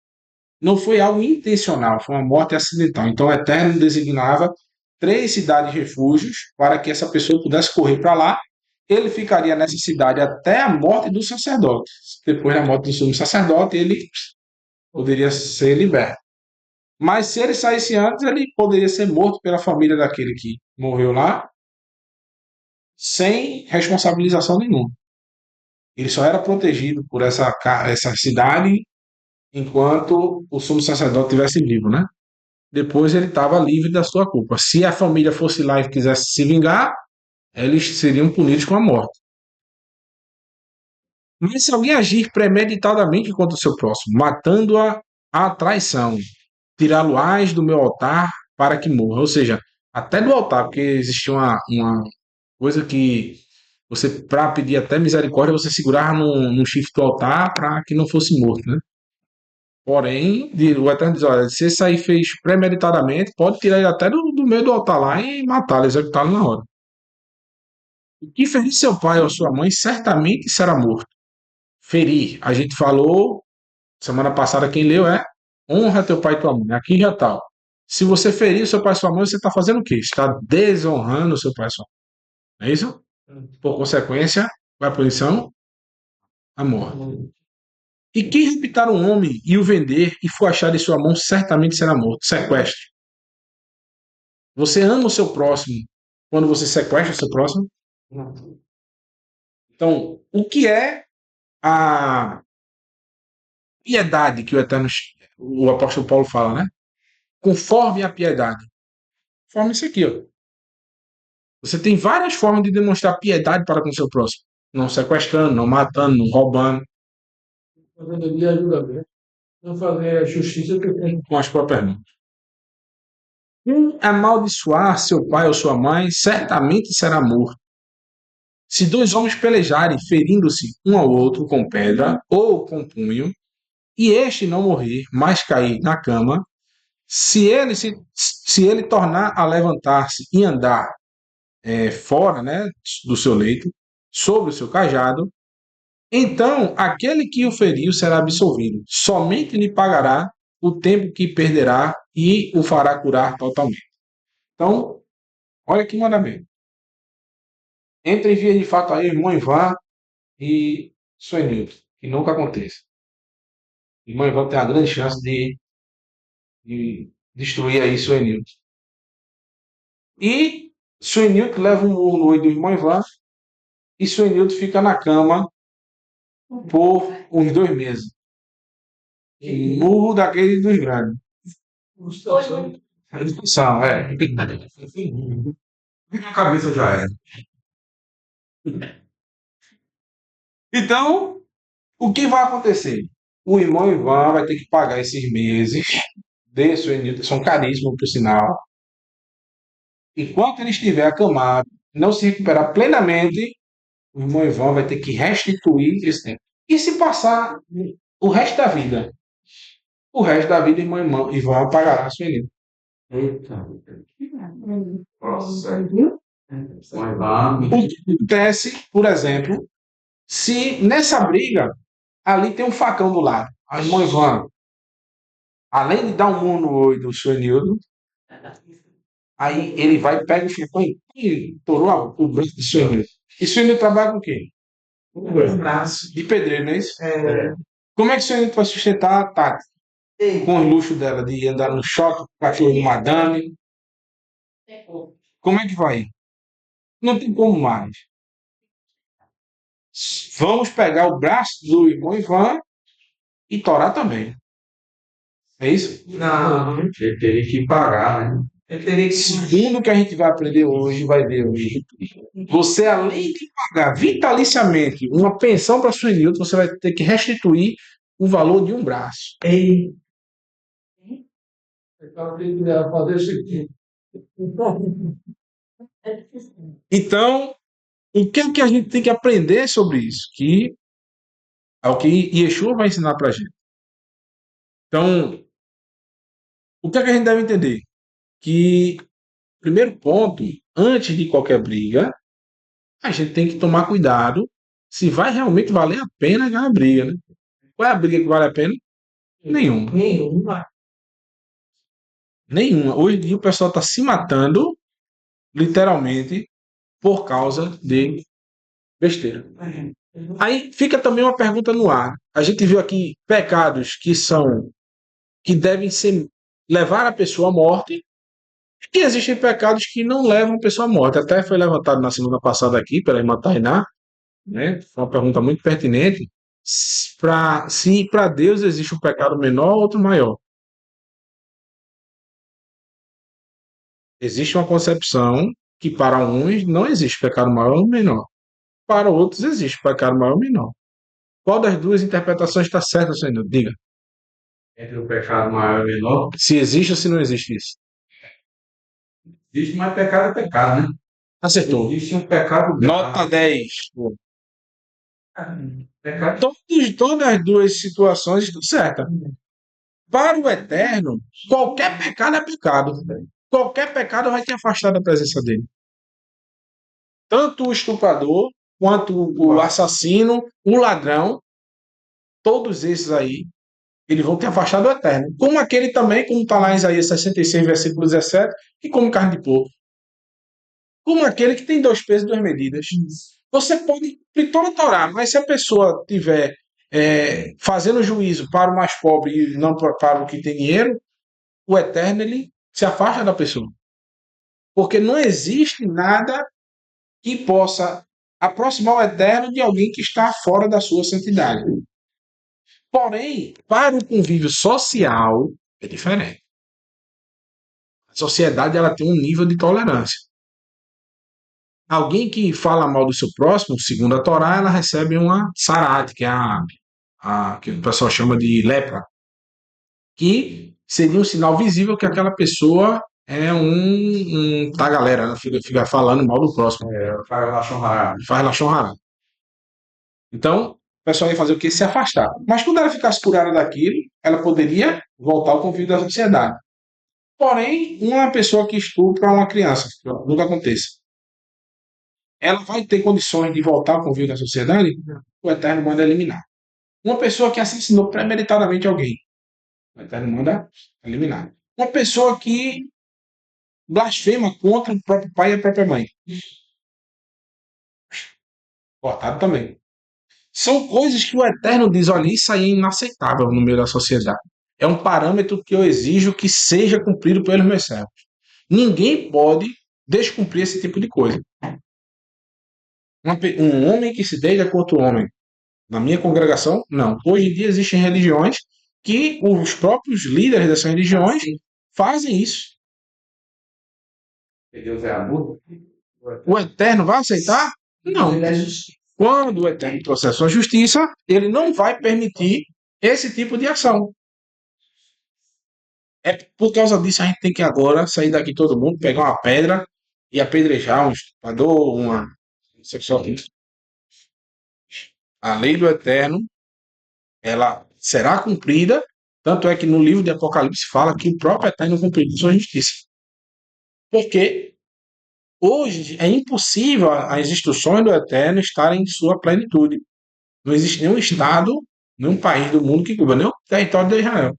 Não foi algo intencional, foi uma morte acidental. Então o Eterno designava 3 cidades-refúgios para que essa pessoa pudesse correr para lá. Ele ficaria nessa cidade até a morte do sacerdote. Depois da morte do sumo sacerdote, ele poderia ser liberto. Mas se ele saísse antes, ele poderia ser morto pela família daquele que morreu lá, sem responsabilização nenhuma. Ele só era protegido por essa cidade enquanto o sumo sacerdote estivesse vivo, né? Depois ele estava livre da sua culpa. Se a família fosse lá e quisesse se vingar, eles seriam punidos com a morte. Mas se alguém agir premeditadamente contra o seu próximo, matando-a à traição, tirá-lo-ás do meu altar para que morra. Ou seja, até do altar, porque existia uma coisa que você, para pedir até misericórdia, você segurava no chifre do altar para que não fosse morto, né? Porém, o Eterno diz: olha, se esse aí fez premeditadamente, pode tirar ele até do meio do altar lá e matá-lo, executá-lo na hora. O que ferir seu pai ou sua mãe certamente será morto. Ferir, a gente falou semana passada, quem leu honra teu pai e tua mãe. Aqui já está. Se você ferir o seu pai e sua mãe, você está fazendo o quê? Está desonrando o seu pai e sua mãe. Não é isso? Por consequência, vai a punição? A morte. E quem raptar um homem e o vender e for achado em sua mão, certamente será morto. Sequestro. Você ama o seu próximo quando você sequestra o seu próximo? Não. Então, o que é a piedade que o apóstolo Paulo fala, né? Conforme a piedade. Conforme isso aqui, ó. Você tem várias formas de demonstrar piedade para com o seu próximo. Não sequestrando, não matando, não roubando. Fazendo ali ajuda mesmo. Vou fazer a justiça que eu tenho com as próprias mãos. Amaldiçoar seu pai ou sua mãe certamente será morto. Se dois homens pelejarem, ferindo-se um ao outro com pedra ou com punho, e este não morrer, mas cair na cama, se ele tornar a levantar-se e andar fora, né, do seu leito, sobre o seu cajado, então aquele que o feriu será absolvido. Somente lhe pagará o tempo que perderá e o fará curar totalmente. Então, olha que mandamento. Entre em via de fato aí, irmão Ivan e Suenilton, que nunca aconteça. Irmão Ivan tem a grande chance de destruir aí Suenilton. E Suenilton leva um murro no olho do irmão Ivan e Suenilton fica na cama por uns 2 meses. Um murro daquele dos grandes. Discussão, é. A cabeça já era. Então, o que vai acontecer? O irmão Ivan vai ter que pagar esses meses de Suenilton, são caríssimos, por sinal. Enquanto ele estiver acamado, não se recuperar plenamente, o irmão Ivan vai ter que restituir esse tempo. E se passar o resto da vida? O resto da vida, o irmão Ivan pagará a Suenilton. Eita. Nossa. O que acontece, por exemplo, se nessa briga ali tem um facão do lado? A irmã Ivan, além de dar um murro no olho do Suenildo, aí ele vai, pega o facão e torou o braço do Suenildo. E Suenildo trabalha com o quê? Braço. De pedreiro, não é isso? É. Como é que o Suenildo vai sustentar a Tati? Com o luxo dela de andar no shopping, cachorro de madame. Como é que vai? Não tem como mais. Vamos pegar o braço do irmão Ivan e torar também. É isso? Não. Ele teria que pagar, né? Eu teria que. Segundo o que a gente vai aprender hoje, vai ver hoje. Você, além de pagar vitaliciamente uma pensão para Suenilton, você vai ter que restituir o valor de um braço. Ei. Fazer isso aqui. Então, o que é que a gente tem que aprender sobre isso? Que é o que Yeshua vai ensinar para a gente. Então, o que é que a gente deve entender? Que, primeiro ponto, antes de qualquer briga, a gente tem que tomar cuidado se vai realmente valer a pena ganhar a briga, né? Qual é a briga que vale a pena? Nenhuma. Nenhuma. Hoje em dia o pessoal está se matando, literalmente, por causa de besteira. Aí fica também uma pergunta no ar. A gente viu aqui pecados que devem ser levar a pessoa à morte, e existem pecados que não levam a pessoa à morte. Até foi levantado na semana passada aqui pela irmã Tainá, né? Foi uma pergunta muito pertinente. Se para Deus existe um pecado menor ou outro maior. Existe uma concepção que para uns não existe pecado maior ou menor. Para outros existe pecado maior ou menor. Qual das duas interpretações está certa, Senhor? Diga. Entre o pecado maior e o menor, Se existe ou se não existe isso. existe, mas pecado é pecado, né? Acertou. Existe um pecado Nota grave. 10. Pecado Todas as duas situações estão certas. Para o eterno, qualquer pecado é pecado. Qualquer pecado vai te afastar da presença dele. Tanto o estuprador, quanto o assassino, o ladrão, todos esses aí, eles vão te afastar do eterno. Como aquele também, como está lá em Isaías 66, versículo 17, que come carne de porco. Como aquele que tem 2 pesos e 2 medidas. Você pode cumprir toda a Torá, mas se a pessoa estiver fazendo juízo para o mais pobre e não para o que tem dinheiro, o eterno ele se afasta da pessoa. Porque não existe nada que possa aproximar o eterno de alguém que está fora da sua santidade. Porém, para o convívio social, é diferente. A sociedade ela tem um nível de tolerância. Alguém que fala mal do seu próximo, segundo a Torá, ela recebe uma sarate, que é que o pessoal chama de lepra. que seria um sinal visível que aquela pessoa é tá galera, né? Fica falando mal do próximo, O cara lá chorrar. faz relação rara. Então, o pessoal ia fazer o quê? Se afastar. Mas quando ela ficasse curada daquilo, ela poderia voltar ao convívio da sociedade. Porém, uma pessoa que estupra uma criança, que nunca aconteça, ela vai ter condições de voltar ao convívio da sociedade? O Eterno manda eliminar. Uma pessoa que assassinou premeditadamente alguém, o Eterno manda eliminar. Uma pessoa que blasfema contra o próprio pai e a própria mãe, cortado também. São coisas que o Eterno diz, olha, isso aí é inaceitável no meio da sociedade. É um parâmetro que eu exijo que seja cumprido pelos meus servos. Ninguém pode descumprir esse tipo de coisa. Um homem que se deita com outro homem. Na minha congregação, não. Hoje em dia existem religiões que os próprios líderes dessas religiões fazem isso. Que Deus é amor. O Eterno vai aceitar? Não. Ele é justiça. Quando o Eterno trouxer a sua justiça, ele não vai permitir esse tipo de ação. É por causa disso a gente tem que agora sair daqui todo mundo, pegar uma pedra e apedrejar um estuprador, uma sexual. A lei do Eterno, ela será cumprida, tanto é que no livro de Apocalipse fala que o próprio Eterno cumpriu sua justiça. Porque hoje é impossível as instruções do Eterno estarem em sua plenitude. Não existe nenhum Estado, nenhum país do mundo que cubra, nem o território de Israel.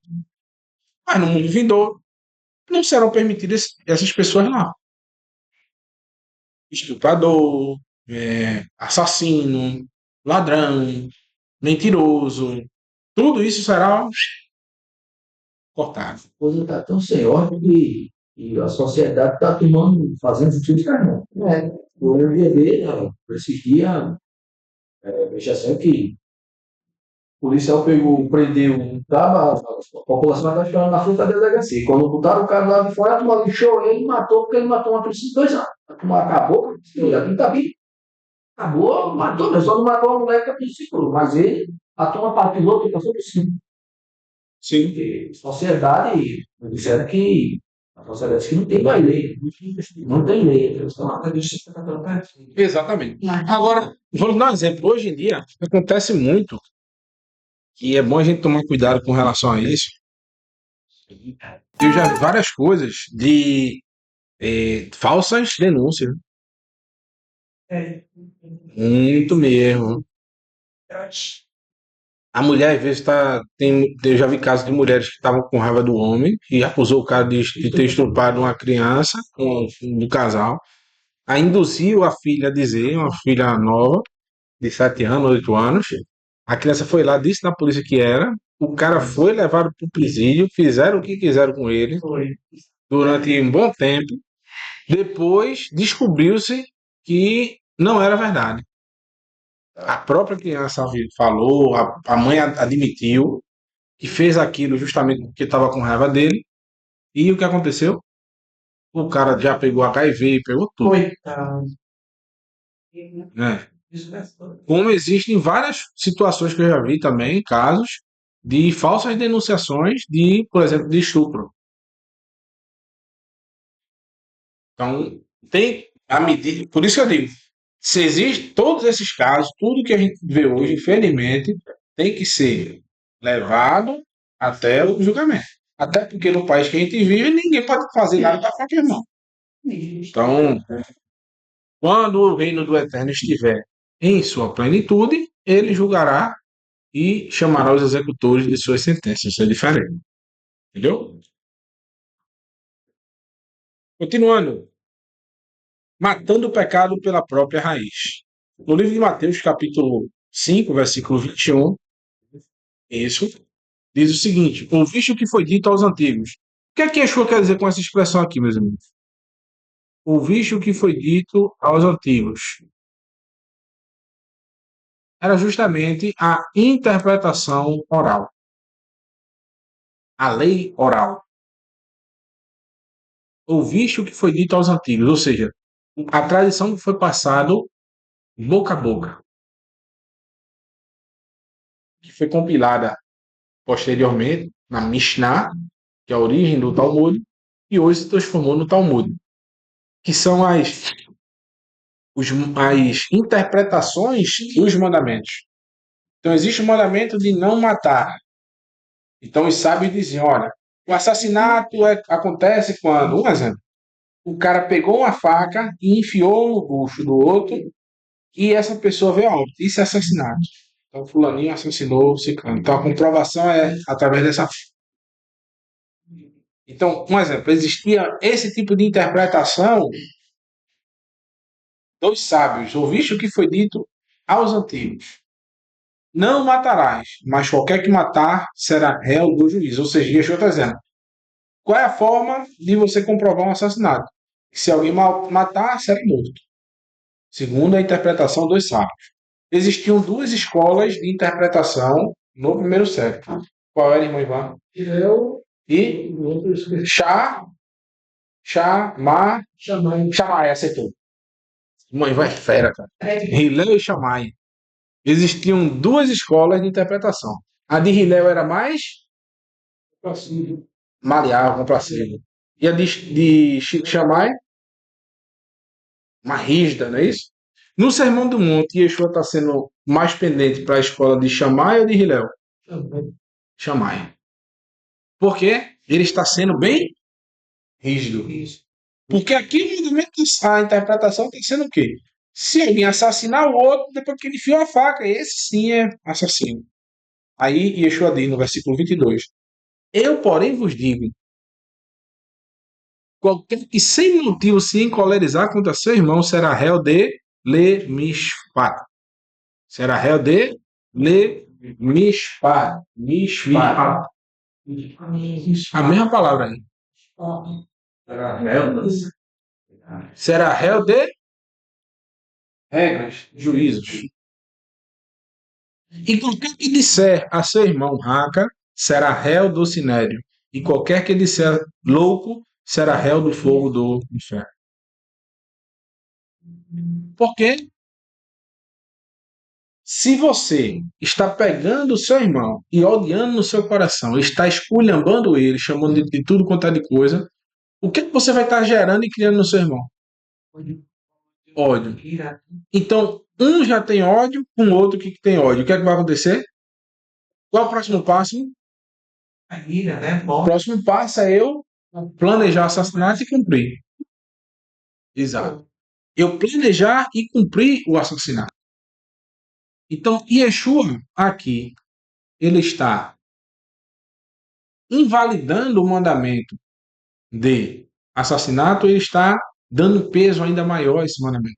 Mas no mundo vindouro, não serão permitidas essas pessoas lá. Estuprador, assassino, ladrão, mentiroso, tudo isso será cortado. A coisa está tão sem ordem que a sociedade está fazendo sentido de carne. É. Eu ia ver, esses dias, veja só que o policial prendeu um cara, a população está chorando na frente da delegacia. Quando botaram o cara lá de fora, a turma lixou ele e matou, porque ele matou uma criança de 2 anos. A turma acabou, ele está vivo. Acabou, matou, mas só não matou a mulher que é seguro. Mas ele, a turma partiu outro e passou por cima. Sim. Porque sociedade, disseram que a sociedade diz que não tem mais lei. Não tem lei. Eles estão lá, Exatamente. Agora, vamos dar um exemplo. Hoje em dia, acontece muito, e é bom a gente tomar cuidado com relação a isso. Eu já vi várias coisas de falsas denúncias. Muito mesmo. A mulher, às vezes, eu já vi casos de mulheres que estavam com raiva do homem e acusou o cara de ter estuprado uma criança do casal. Aí induziu a filha a dizer, uma filha nova, de 7 anos, 8 anos. A criança foi lá, disse na polícia que era. O cara foi levado para o presídio, fizeram o que quiseram com ele durante um bom tempo. Depois descobriu-se que não era verdade. A própria criança falou, a mãe admitiu que fez aquilo justamente porque estava com raiva dele. E o que aconteceu? O cara já pegou HIV, pegou tudo. Coitado. Né? Como existem várias situações que eu já vi também, casos de falsas denunciações de, por exemplo, de estupro. Então, tem a medida. Por isso que eu digo, se existe todos esses casos, tudo que a gente vê hoje, infelizmente, tem que ser levado até o julgamento. Até porque no país que a gente vive, ninguém pode fazer nada da própria mão. Então, quando o reino do Eterno estiver em sua plenitude, ele julgará e chamará os executores de suas sentenças. Isso é diferente. Entendeu? Continuando. Matando o pecado pela própria raiz. No livro de Mateus, capítulo 5, versículo 21, isso diz o seguinte: ouviste o que foi dito aos antigos. O que é que Yeshua quer dizer com essa expressão aqui, meus amigos? Ouviste o que foi dito aos antigos. Era justamente a interpretação oral. A lei oral. Ouviste o que foi dito aos antigos, ou seja, a tradição que foi passada boca a boca, que foi compilada posteriormente, na Mishnah, que é a origem do Talmud, e hoje se transformou no Talmud, que são as interpretações dos mandamentos. Então, existe o mandamento de não matar. Então, os sábios diziam, olha, o assassinato acontece quando, um exemplo, o cara pegou uma faca e enfiou no bucho do outro e essa pessoa veio a óbito. Isso é assassinato. Então, fulaninho assassinou o ciclano. Então, a comprovação é através dessa. Então, um exemplo, existia esse tipo de interpretação dos sábios. Ouviste o que foi dito aos antigos. Não matarás, mas qualquer que matar será réu do juízo. Ou seja, Yeshua está dizendo, qual é a forma de você comprovar um assassinato? Se alguém matar, será morto. Segundo a interpretação dos sábios. Existiam duas escolas de interpretação no primeiro século. Qual era, irmão Ivan? Eu E Shá, Shammai, aceitou. Irmão Ivan é fera, cara. Hillel e Shammai. Existiam duas escolas de interpretação. A de Hillel era mais maleável, complaciva. E a de Shammai, mais rígida, não é isso? No Sermão do Monte, Yeshua está sendo mais pendente para a escola de Shammai ou de Hillel? Shammai. Por quê? Ele está sendo bem rígido. Porque aqui a interpretação está sendo o quê? Se alguém assassinar o outro, depois que ele enfiou a faca, esse sim é assassino. Aí Yeshua diz no versículo 22, eu, porém, vos digo, qualquer que sem motivo se encolerizar contra seu irmão será réu de le-mishpat. Será réu de le-mishpat. Mishpat. A mesma palavra aí. Será réu de regras, juízos. E qualquer que disser a seu irmão raca, será réu do sinédrio. E qualquer que disser louco, será réu do fogo do inferno. Porque se você está pegando o seu irmão e odiando no seu coração, está esculhambando ele, chamando de tudo quanto é de coisa, o que você vai estar gerando e criando no seu irmão? Ódio. Então, um já tem ódio com o outro que tem ódio. O que é que vai acontecer? Qual é o próximo passo? O próximo passo é eu planejar assassinato e cumprir. Exato. Eu planejar e cumprir o assassinato. Então, Yeshua aqui, ele está invalidando o mandamento de assassinato, ele está dando peso ainda maior a esse mandamento.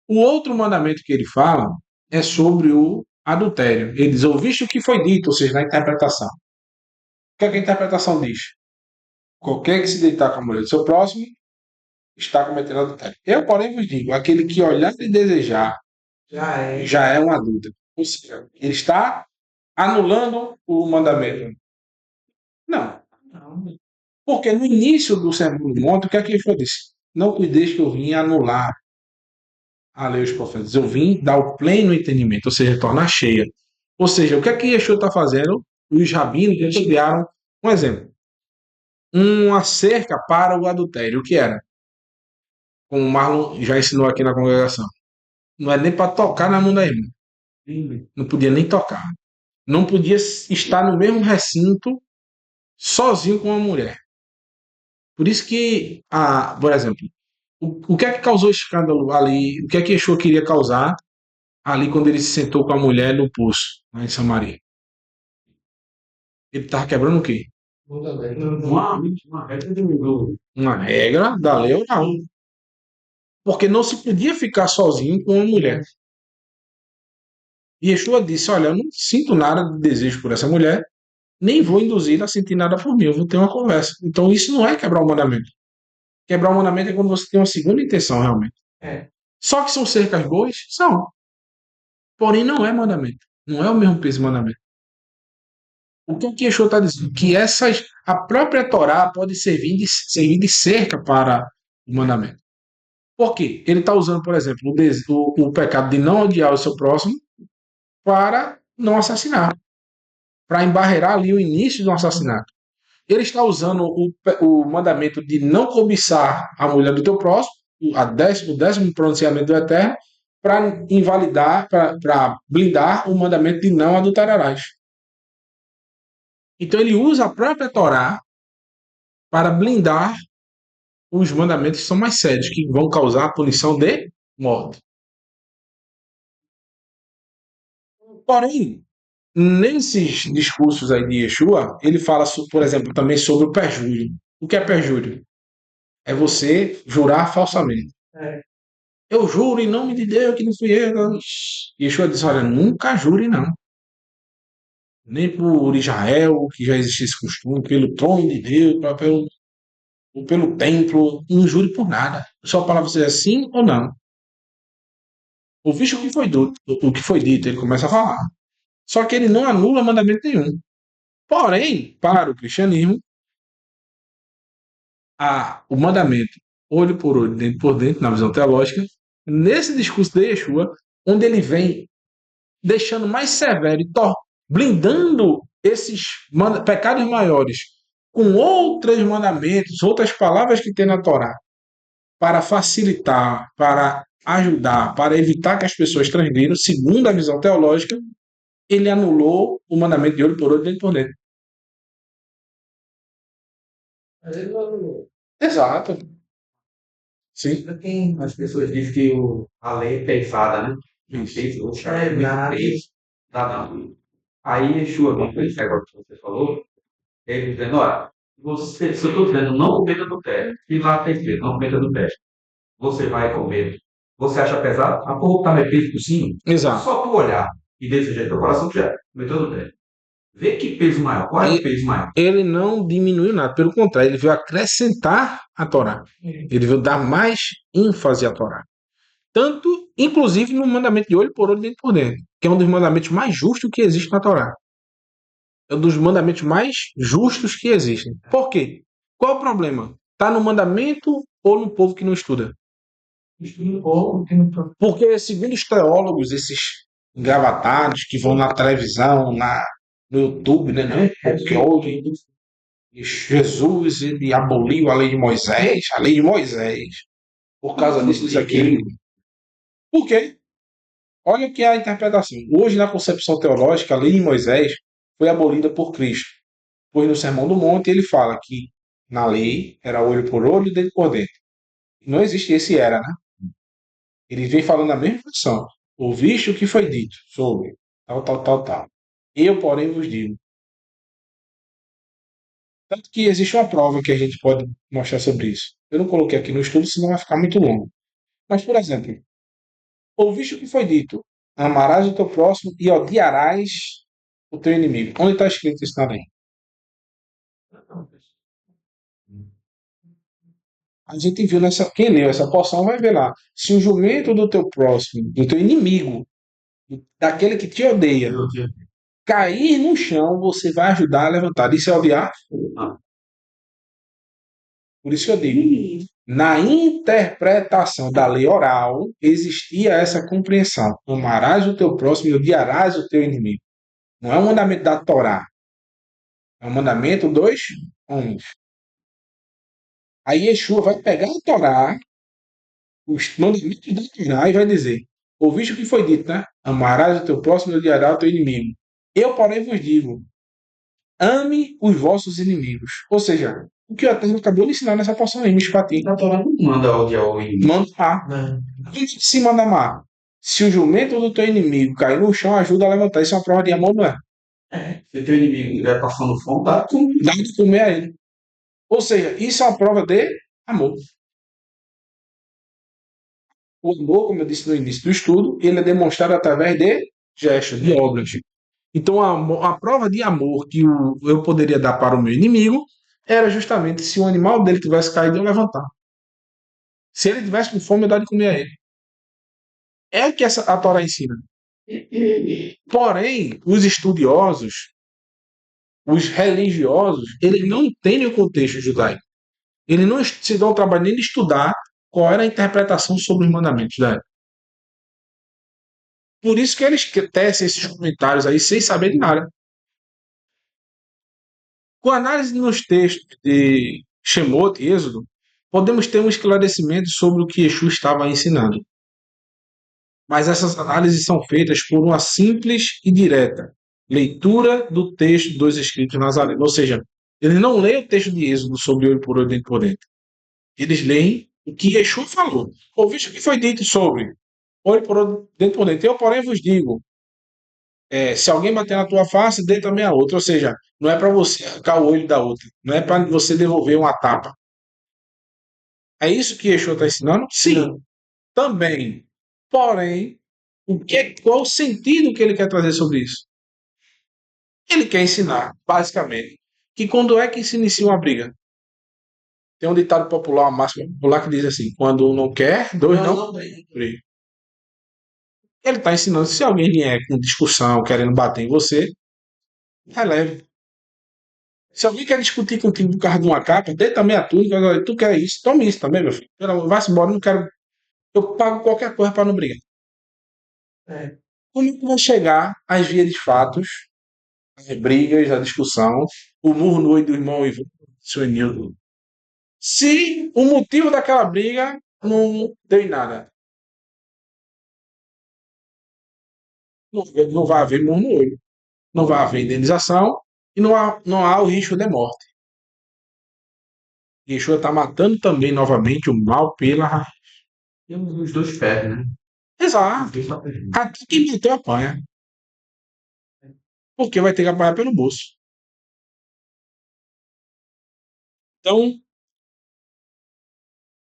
O outro mandamento que ele fala é sobre o adultério. Ele diz, ouviste o que foi dito, ou seja, na interpretação. O que é que a interpretação diz? Qualquer que se deitar com a mulher do seu próximo está cometendo adultério. Eu, porém, vos digo, aquele que olhar e desejar já é um adúltero. Ou seja, ele está anulando o mandamento. Não. Porque no início do Sermão do Monte, o que é que ele disse? Não cuideis que eu vim anular a lei dos profetas. Eu vim dar o pleno entendimento, ou seja, tornar cheia. Ou seja, o que é que Yeshua está fazendo? Os rabinos, eles criaram, um exemplo, uma cerca para o adultério. O que era? Como o Marlon já ensinou aqui na congregação. Não é nem para tocar na mão da irmã. Não podia nem tocar. Não podia estar no mesmo recinto sozinho com uma mulher. Por isso que, por exemplo, o que é que causou escândalo ali? O que é que Yeshua queria causar ali quando ele se sentou com a mulher no poço, lá em Samaria? Ele estava quebrando o quê? Uma regra da lei oral. Porque não se podia ficar sozinho com uma mulher. E Yeshua disse, olha, eu não sinto nada de desejo por essa mulher, nem vou induzir a sentir nada por mim, eu vou ter uma conversa. Então isso não é quebrar o mandamento. Quebrar o mandamento é quando você tem uma segunda intenção, realmente. Só que são cercas boas? São. Porém, não é mandamento. Não é o mesmo peso de mandamento. O que o Yeshua está dizendo? Que a própria Torá pode servir de cerca para o mandamento. Por quê? Ele está usando, por exemplo, o pecado de não odiar o seu próximo para não assassinar. para embarrear ali o início de um assassinato. Ele está usando o mandamento de não cobiçar a mulher do teu próximo, o décimo pronunciamento do Eterno, para invalidar, para blindar o mandamento de não adulterarás. Então ele usa a própria Torá para blindar os mandamentos que são mais sérios, que vão causar a punição de morte. Porém, nesses discursos aí de Yeshua, ele fala, por exemplo, também sobre o perjúrio. O que é perjúrio? É você jurar falsamente. Eu juro em nome de Deus que não fui eu. Yeshua diz, olha, nunca jure não. Nem por Israel, que já existia esse costume, pelo trono de Deus, pelo templo, não jure por nada. Só a palavra seja sim ou não. Ouviste o que foi dito, ele começa a falar. Só que ele não anula mandamento nenhum. Porém, para o cristianismo, o mandamento, olho por olho, dente por dente, na visão teológica, nesse discurso de Yeshua, onde ele vem deixando mais severo e blindando esses pecados maiores com outros mandamentos, outras palavras que tem na Torá, para facilitar, para ajudar, para evitar que as pessoas transgridam, segundo a visão teológica, ele anulou o mandamento de olho por olho, dente por dente. Mas ele não. Exato. Sim. Pra quem. As pessoas dizem que a lei é pesada, né? O cara é Nada. muito peso. Não. Aí Yeshua, como foi esse negócio que você falou, ele dizendo, olha, se eu estou dizendo não cometa adultério, e lá tem escrito, não cometa adultério, você vai comer. Você acha pesado? A porra está meio por cima. Exato. Só tu olhar e desejar teu coração, tu já cometeu adultério. Vê que peso maior. Qual é o peso maior? Ele não diminuiu nada, pelo contrário, ele veio acrescentar a Torá. Ele veio dar mais ênfase à Torá. Tanto, inclusive, no mandamento de olho por olho, dente por dente, que é um dos mandamentos mais justos que existe na Torá. É um dos mandamentos mais justos que existem. Por quê? Qual é o problema? Está no mandamento ou no povo que não estuda? Porque, segundo os teólogos, esses engravatados que vão na televisão, no YouTube, né? Porque hoje Jesus ele aboliu a lei de Moisés, por causa disso aqui. Por quê? Olha o que é a interpretação. Hoje, na concepção teológica, a lei de Moisés foi abolida por Cristo. Pois no Sermão do Monte ele fala que na lei era olho por olho e dente por dente. Não existe esse era, né? Ele vem falando a mesma função. Ouviste o que foi dito sobre tal. Eu, porém, vos digo. Tanto que existe uma prova que a gente pode mostrar sobre isso. Eu não coloquei aqui no estudo, senão vai ficar muito longo. Mas, por exemplo, ouviste o que foi dito: amarás o teu próximo e odiarás o teu inimigo. Onde está escrito isso na lei? A gente viu quem leu essa porção vai ver lá. Se o jumento do teu próximo, do teu inimigo, daquele que te odeia, cair no chão, você vai ajudar a levantar. Isso é odiar? Por isso que eu digo, na interpretação da lei oral, existia essa compreensão. Amarás o teu próximo e odiarás o teu inimigo. Não é um mandamento da Torá. É um mandamento dos homens. Aí Yeshua vai pegar a Torá, os mandamentos da Torá, e vai dizer: ouviste o que foi dito, né? Amarás o teu próximo e odiarás o teu inimigo. Eu, porém, vos digo: ame os vossos inimigos. Ou seja, o que o Eterno acabou de ensinar nessa porção aí, Mishpatim. A Torá não manda odiar o inimigo. Manda amar. Se manda amar. Se o jumento do teu inimigo cair no chão, ajuda a levantar. Isso é uma prova de amor, não é? Se o teu inimigo estiver passando fome, dá de comer a ele. Ou seja, isso é uma prova de amor. O amor, como eu disse no início do estudo, ele é demonstrado através de gestos, de obras. Então, a prova de amor que eu poderia dar para o meu inimigo era justamente se o animal dele tivesse caído, eu levantar. Se ele tivesse com fome, eu dar de comer a ele. É o que a Torá ensina. Porém, os estudiosos, os religiosos, eles não entendem o contexto judaico. Eles não se dão o trabalho nem de estudar qual era a interpretação sobre os mandamentos da época. Por isso que eles tecem esses comentários aí sem saber de nada. Com análise nos textos de Shemot e Êxodo, podemos ter um esclarecimento sobre o que Yeshua estava ensinando. Mas essas análises são feitas por uma simples e direta leitura do texto dos escritos nazarenos. Ou seja, eles não leem o texto de Êxodo sobre olho por olho, dente por dente. Eles leem o que Yeshua falou. Ouviste o que foi dito sobre olho por olho, dente por dente. Eu, porém, vos digo, se alguém bater na tua face, dê também a outra. Ou seja, não é para você arrancar o olho da outra. Não é para você devolver uma tapa. É isso que Yeshua está ensinando? Sim, também. Porém, qual o sentido que ele quer trazer sobre isso? Ele quer ensinar, basicamente, que quando é que se inicia uma briga? Tem um ditado popular, uma máxima popular que diz assim: quando um não quer, dois não brigam. Ele está ensinando, se alguém vier com discussão, querendo bater em você, releve. Se alguém quer discutir contigo por causa de uma capa, dê também a túnica, agora, tu quer isso, tome isso também, meu filho. Vai-se embora, não quero. Eu pago qualquer coisa para não brigar. Como é que vai chegar às vias de fatos, as brigas, a discussão, o murro no olho do irmão Ivan, seu Enildo, se o motivo daquela briga não deu em nada? Não vai haver murro no olho, não vai haver indenização e não há o risco de morte. Yeshua está matando também novamente o mal pela raiz. E os dois pés, né? Exato. Até quem meteu apanha. Porque vai ter que apanhar pelo bolso. Então,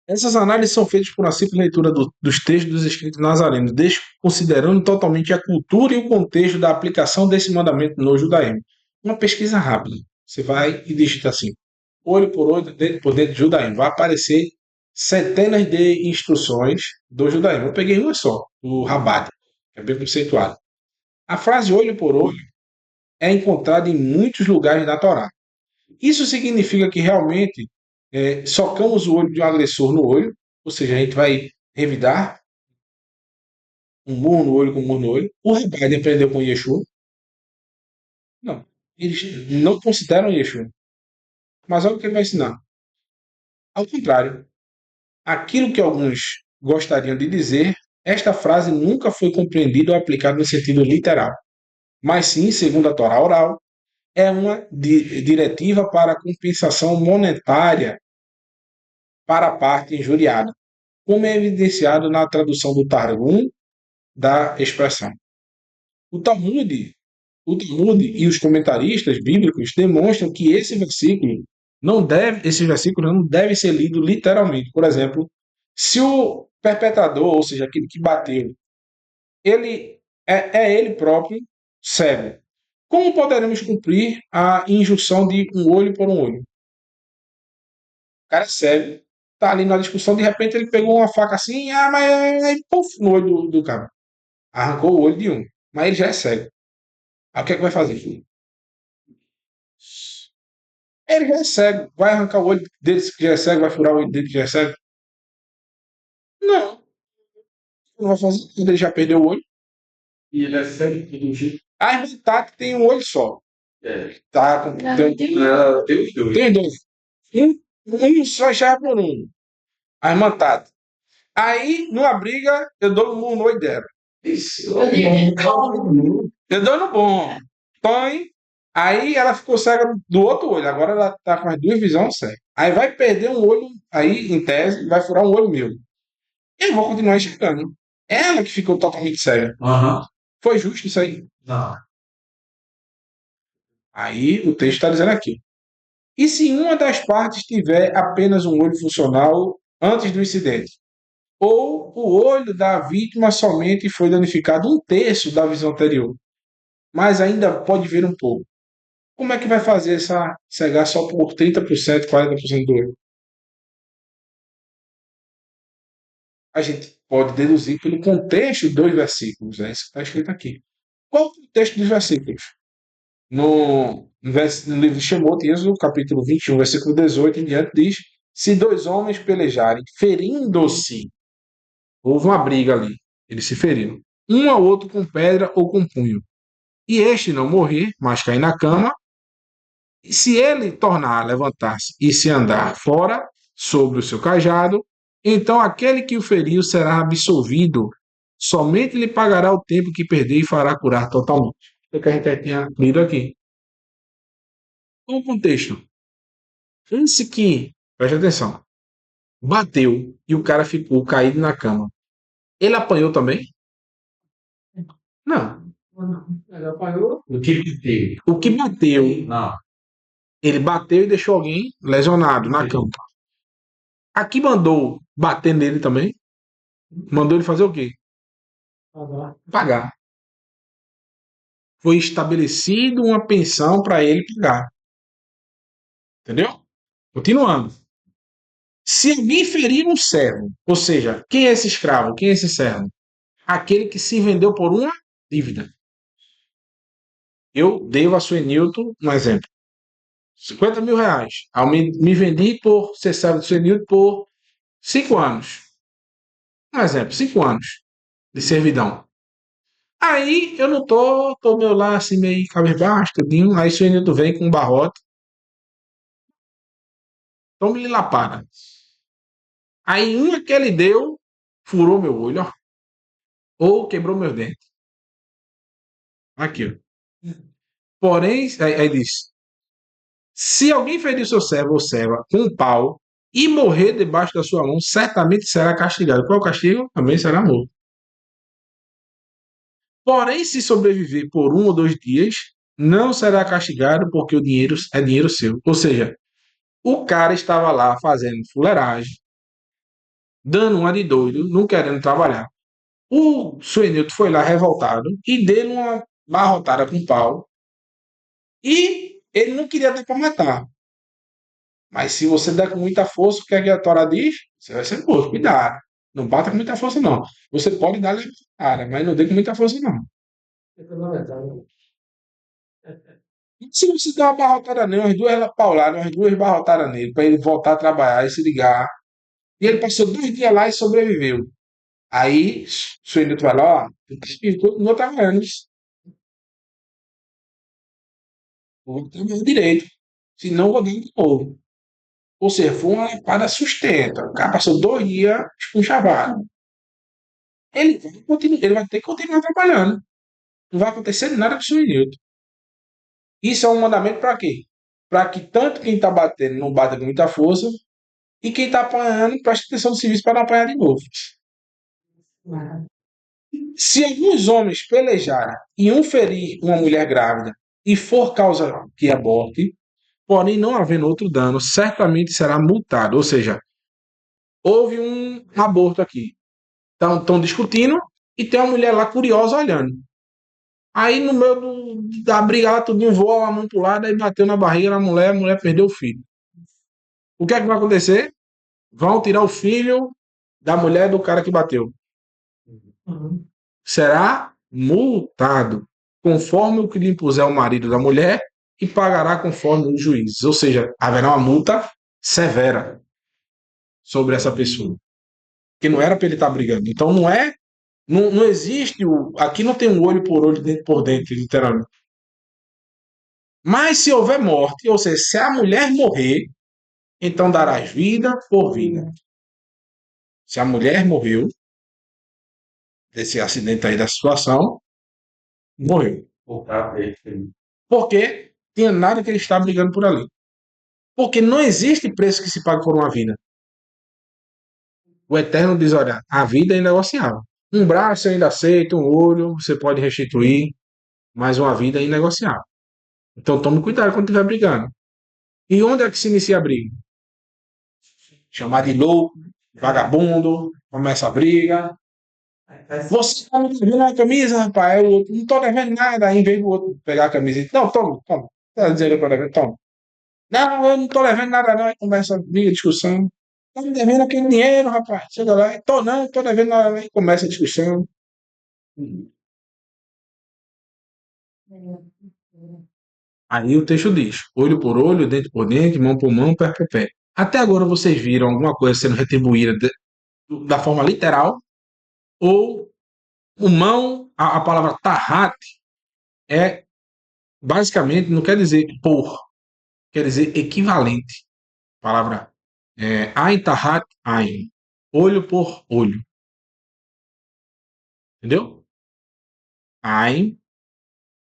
essas análises são feitas por uma simples leitura dos textos dos escritos nazarenos, desconsiderando totalmente a cultura e o contexto da aplicação desse mandamento no judaísmo. Uma pesquisa rápida. Você vai e digita assim: olho por olho, dedo por dedo, judaísmo. Vai aparecer centenas de instruções do judaísmo. Eu peguei uma só, o Rabat, que é bem conceituado. A frase olho por olho é encontrada em muitos lugares da Torá. Isso significa que realmente socamos o olho de um agressor no olho, ou seja, a gente vai revidar um murro no olho com um murro no olho. O Rebbe aprendeu com Yeshua. Não, eles não consideram Yeshua. Mas olha o que ele vai ensinar. Ao contrário, aquilo que alguns gostariam de dizer, esta frase nunca foi compreendida ou aplicada no sentido literal, mas sim, segundo a Torá oral, é uma diretiva para a compensação monetária para a parte injuriada, como é evidenciado na tradução do Targum da expressão. O Talmud, o Talmud e os comentaristas bíblicos demonstram que esses versículos não devem ser lidos literalmente. Por exemplo, se o perpetrador, ou seja, aquele que bateu, ele é ele próprio cego, como poderemos cumprir a injunção de um olho por um olho? O cara é cego, tá ali na discussão, de repente ele pegou uma faca assim, mas aí, puf, no olho do cara. Arrancou o olho de um, mas ele já é cego. Aí o que é que vai fazer, filho? Ele já é cego. Vai arrancar o olho dele que já é cego, vai furar o olho dele que já é cego? Não, não vai fazer. Ele já perdeu o olho. E ele é cego de jeito. A irmã Tati tem um olho só. Tá com. Tem Deus, Deus. tem dois. Um só enxerga por um. A irmã Tati. Aí, numa briga, eu dou um murro no olho dela. Eu dou no bom. Põe. Aí ela ficou cega do outro olho. Agora ela tá com as duas visões cegas. Aí vai perder um olho, aí, em tese, vai furar um olho meu. Eu vou continuar enxergando. Ela que ficou totalmente cega. Aham. Foi justo isso aí? Não. Aí o texto está dizendo aqui. E se uma das partes tiver apenas um olho funcional antes do incidente? Ou o olho da vítima somente foi danificado um terço da visão anterior, mas ainda pode ver um pouco. Como é que vai fazer essa cegar só por 30%, 40% do olho? A gente pode deduzir pelo contexto dos versículos, né? Isso está escrito aqui. Qual o contexto dos versículos? No livro de Shemot, Êxodo, capítulo 21, versículo 18 em diante, diz: se dois homens pelejarem, ferindo-se, houve uma briga ali, eles se feriram, um ao outro com pedra ou com punho, e este não morrer, mas cair na cama, E se ele tornar a levantar-se e se andar fora sobre o seu cajado, então aquele que o feriu será absolvido. Somente lhe pagará o tempo que perdeu e fará curar totalmente. É o que a gente tinha lido aqui. Qual o contexto? Esse que, preste atenção, bateu e o cara ficou caído na cama. Ele apanhou também? Não. Ele apanhou. O que que teve? O que bateu, Não. ele bateu e deixou alguém lesionado na cama. Aqui mandou bater nele também? Mandou ele fazer o quê? Pagar. Foi estabelecido uma pensão para ele pagar. Entendeu? Continuando. Se alguém ferir um servo, ou seja, quem é esse escravo? Quem é esse servo? Aquele que se vendeu por uma dívida. Eu devo a Suenilton um exemplo. 50 mil reais. Me vendi por ser servo de Suenilton por 5 anos. Um exemplo, 5 anos de servidão. Aí eu não tô meu lá assim meio cabisbaixo, tudinho. Aí Suenilton vem com um barrote. Tome-lhe lapada. Aí uma que ele deu, furou meu olho, ó. Ou quebrou meus dentes. Aqui, ó. Porém, aí diz: se alguém ferir seu servo ou serva com um pau e morrer debaixo da sua mão, certamente será castigado. Qual é o castigo? Também será morto. Porém, se sobreviver por 1 ou 2 dias, não será castigado porque o dinheiro é dinheiro seu. Ou seja, o cara estava lá fazendo fuleiragem, dando uma de doido, não querendo trabalhar. O Suenilton foi lá revoltado e deu uma barrotada com pau. E ele não queria dar para matar. Mas se você der com muita força, o que é que a Torá diz? Você vai ser morto. Cuidado. Não bata com muita força, não. Você pode dar cara, mas não dê com muita força, não. É fundamental. E se você der uma barrotada nele, umas 2 pauladas, umas 2 barrotadas nele, para ele voltar a trabalhar e se ligar. E ele passou 2 dias lá e sobreviveu. Aí, Suenilton vai lá, ó, tu continuou trabalhando. Vou trabalhar direito. Senão, eu vou dar de novo. Ou seja, foi uma lapada sustenta. O cara passou 2 dias espunchavado. Ele vai ter que continuar trabalhando. Não vai acontecer nada com o Suenilton. Isso é um mandamento para quê? Para que tanto quem está batendo não bata com muita força e quem está apanhando preste atenção no serviço para não apanhar de novo. Se alguns homens pelejarem e um ferir uma mulher grávida e for causa que aborte, porém não havendo outro dano, certamente será multado. Ou seja, houve um aborto aqui. Estão discutindo e tem uma mulher lá curiosa olhando. Aí no meio da briga lá, tudinho voa uma mão pro lado e bateu na barriga da mulher, a mulher perdeu o filho. O que é que vai acontecer? Vão tirar o filho da mulher do cara que bateu. Será multado, conforme o que lhe impuser o marido da mulher, e pagará conforme os juízes. Ou seja, haverá uma multa severa sobre essa pessoa. Que não era para ele estar brigando. Então não é. Não existe. Aqui não tem um olho por olho, dente por dente, literalmente. Mas se houver morte, ou seja, se a mulher morrer, então darás vida por vida. Se a mulher morreu, desse acidente aí da situação, morreu. O cara dele. Porque tinha nada que ele estava brigando por ali. Porque não existe preço que se pague por uma vida. O Eterno diz: olha, a vida é inegociável. Um braço eu ainda aceito, um olho você pode restituir, mas uma vida é inegociável. Então tome cuidado quando estiver brigando. E onde é que se inicia a briga? Chamar de louco, vagabundo, começa a briga. Você está me devendo a camisa, rapaz? Aí o outro, não estou devendo nada. Aí, em vez do outro pegar a camisa e não, toma, toma. Está dizendo que eu estou devendo, toma. Não, eu não estou devendo nada, não. Aí começa a briga, discussão. Está me devendo aquele dinheiro, rapaz. Chega lá, estou não, estou devendo nada. Aí começa a discussão. Aí o texto diz: olho por olho, dente por dente, mão por mão, pé por pé. Até agora vocês viram alguma coisa sendo retribuída da forma literal? Ou o mão, a palavra tahat, é basicamente, não quer dizer por. quer dizer equivalente. A palavra Ein tahat Ein, olho por olho, entendeu? Ein,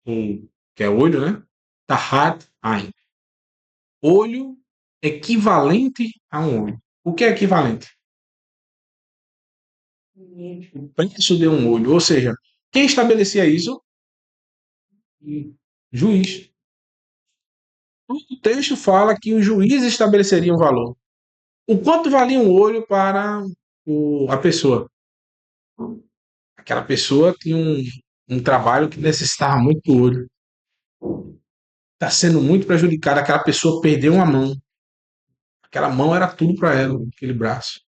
que é olho, né? Tahat Ein, olho equivalente a um olho. O que é equivalente? O preço de um olho, ou seja, quem estabelecia isso? Juiz. O texto fala que o juiz estabeleceria um valor. O quanto valia um olho para a pessoa? Aquela pessoa tinha um trabalho que necessitava muito do olho. Está sendo muito prejudicada. Aquela pessoa perdeu uma mão. Aquela mão era tudo para ela, aquele braço.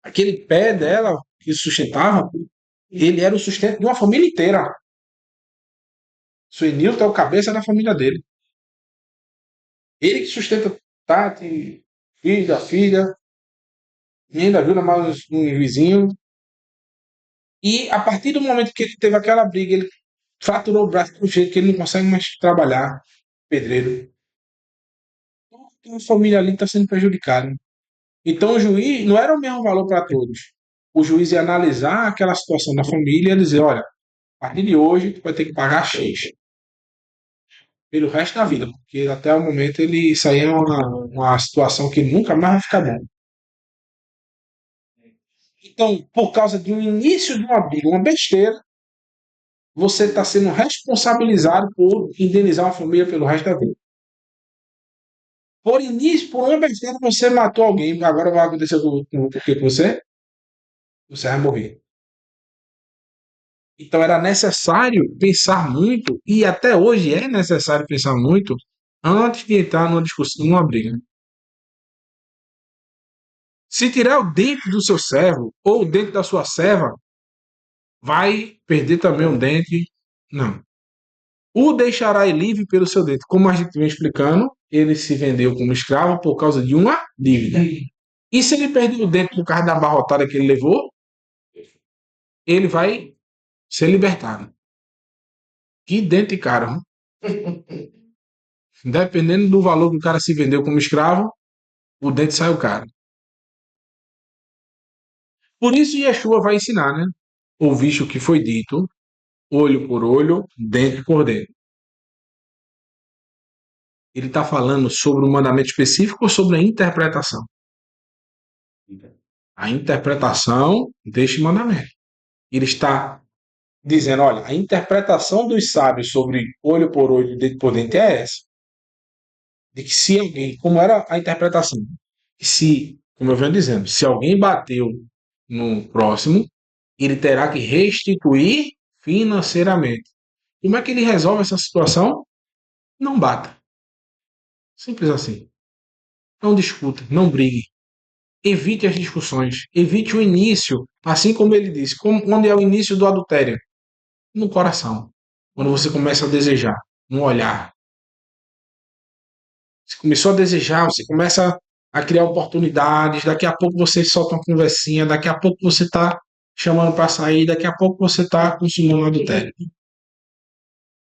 Aquele pé dela que sustentava, ele era o sustento de uma família inteira. Suenilton é o cabeça da família dele. Ele que sustenta Tati, filha, e ainda ajuda mais um vizinho. E a partir do momento que ele teve aquela briga, ele fraturou o braço de um jeito que ele não consegue mais trabalhar, pedreiro. Então, a família ali está sendo prejudicada. Então o juiz não era o mesmo valor para todos. O juiz ia analisar aquela situação da família e ia dizer, olha, a partir de hoje tu vai ter que pagar X pelo resto da vida, porque até o momento isso aí é uma situação que nunca mais vai ficar bom. Então, por causa de um início de uma briga, uma besteira, você está sendo responsabilizado por indenizar uma família pelo resto da vida. Por início, por uma besteira, você matou alguém. Agora vai acontecer com você? Você vai morrer. Então era necessário pensar muito, e até hoje é necessário pensar muito, antes de entrar numa discussão, numa briga. Se tirar o dente do seu servo, ou o dente da sua serva, vai perder também um dente? Não. O deixará livre pelo seu dente. Como a gente vem explicando, ele se vendeu como escravo por causa de uma dívida. E se ele perdeu o dente por causa da abarrotada que ele levou, ele vai ser libertado. Que dente caro. Dependendo do valor que o cara se vendeu como escravo, o dente saiu caro. Por isso Yeshua vai ensinar, né? Ouviste o que foi dito, olho por olho, dente por dente. Ele está falando sobre um mandamento específico ou sobre a interpretação? A interpretação deste mandamento. Ele está dizendo, olha, a interpretação dos sábios sobre olho por olho, dente por dente é essa. De que se alguém, como era a interpretação? Se, como eu venho dizendo, se alguém bateu no próximo, ele terá que restituir financeiramente. Como é que ele resolve essa situação? Não bata. Simples assim. Não discuta, não brigue. Evite as discussões. Evite o início, assim como ele disse. Onde é o início do adultério? No coração. Quando você começa a desejar, no olhar. Você começou a desejar, você começa a criar oportunidades, daqui a pouco você solta uma conversinha, daqui a pouco você está chamando para sair, daqui a pouco você está consumando adultério.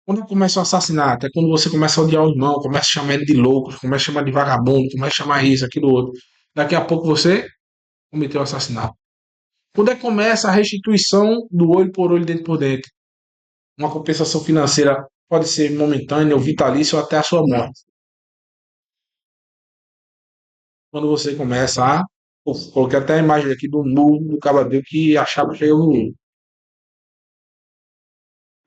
Quando começa o assassinato, é quando você começa a odiar o irmão, começa a chamar ele de louco, começa a chamar de vagabundo, começa a chamar isso, aquilo, outro. Daqui a pouco você cometeu o assassinato. Quando é que começa a restituição do olho por olho, dente por dente? Uma compensação financeira pode ser momentânea ou vitalícia ou até a sua morte. Quando você começa a... Coloquei até a imagem aqui do nu do cavaleiro que achava que era o nu.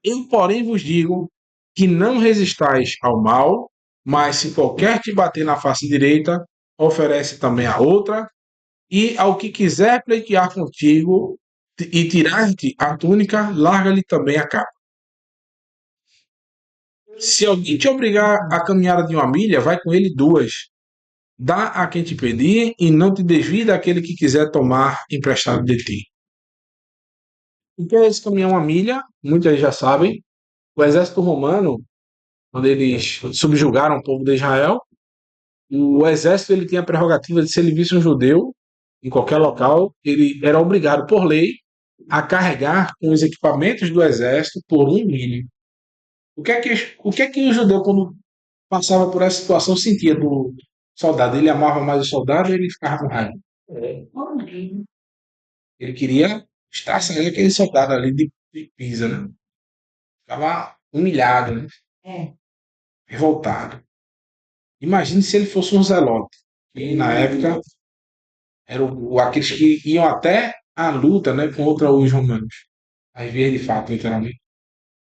Eu, porém, vos digo que não resistais ao mal, mas se qualquer te bater na face direita, oferece também a outra, e ao que quiser pleitear contigo e tirar-te a túnica, larga-lhe também a capa. Se alguém te obrigar a caminhada de uma milha, vai com ele 2. Dá a quem te pedir e não te desvie daquele que quiser tomar emprestado de ti. O que é esse caminhar uma milha? Muitos já sabem. O exército romano, quando eles subjugaram o povo de Israel, o exército ele tinha a prerrogativa de, se ele visse um judeu em qualquer local, ele era obrigado por lei a carregar com os equipamentos do exército por 1 milha. O que é que o judeu, quando passava por essa situação, sentia do soldado. Ele amava mais o soldado, ele ficava com raiva. É. Ele queria estraçalhar aquele soldado ali de Pisa, né? Ficava humilhado, né? Revoltado. Imagine se ele fosse um zelote, que na época eram aqueles que iam até a luta, né, contra os romanos. Às vezes, de fato, literalmente.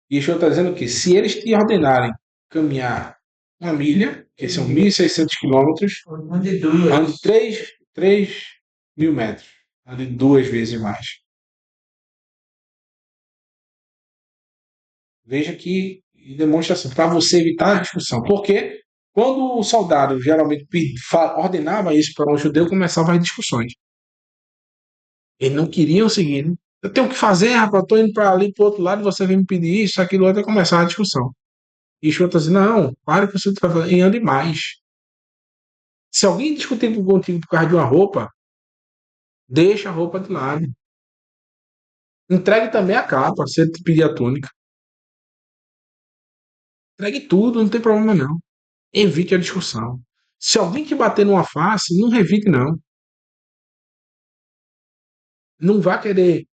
E o Senhor está dizendo que se eles te ordenarem caminhar uma milha, que são 1.600 quilômetros, ande 3.000 metros. Ande duas vezes mais. Veja que demonstra assim, para você evitar a discussão. Porque quando o soldado geralmente ordenava isso para um judeu, começavam as discussões. Eles não queriam seguir. Né? Eu tenho que fazer, rapaz, eu estou indo para ali, para o outro lado, você vem me pedir isso, aquilo, outro, e começar a discussão. E o outro assim, não, pare o que você está fazendo e ande mais. Se alguém discutir contigo por causa de uma roupa, deixa a roupa de lado. Entregue também a capa, se ele te pedir a túnica. Entregue tudo, não tem problema não. Evite a discussão. Se alguém te bater numa face, não revide não. Não vá querer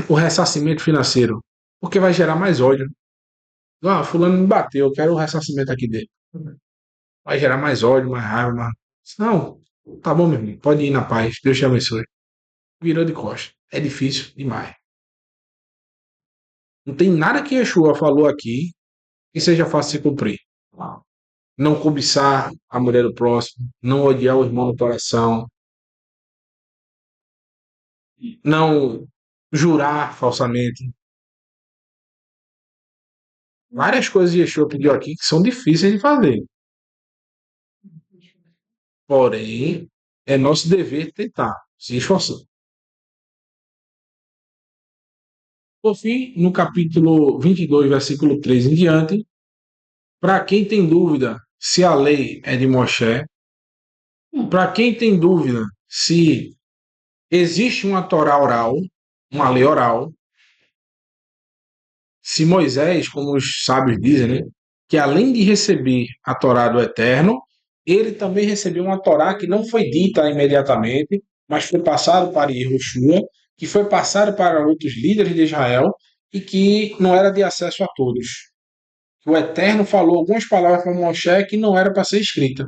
o ressarcimento financeiro, porque vai gerar mais ódio. Ah, fulano me bateu, eu quero o ressarcimento aqui dele. Vai gerar mais ódio, mais raiva, mais... Não, tá bom, meu amigo, pode ir na paz, Deus te abençoe. Virou de costas. É difícil demais. Não tem nada que Yeshua falou aqui que seja fácil de cumprir. Não cobiçar a mulher do próximo, não odiar o irmão do coração, não jurar falsamente. Várias coisas que Yeshua pediu aqui que são difíceis de fazer. Porém, é nosso dever tentar, se esforçar. Por fim, no capítulo 22, versículo 3 em diante, para quem tem dúvida se a lei é de Moshe, para quem tem dúvida se existe uma Torá oral, uma lei oral, se Moisés, como os sábios dizem, né, que além de receber a Torá do Eterno, ele também recebeu uma Torá que não foi dita imediatamente, mas foi passado para Yehoshua, que foi passado para outros líderes de Israel e que não era de acesso a todos. O Eterno falou algumas palavras para Moshe que não era para ser escrita.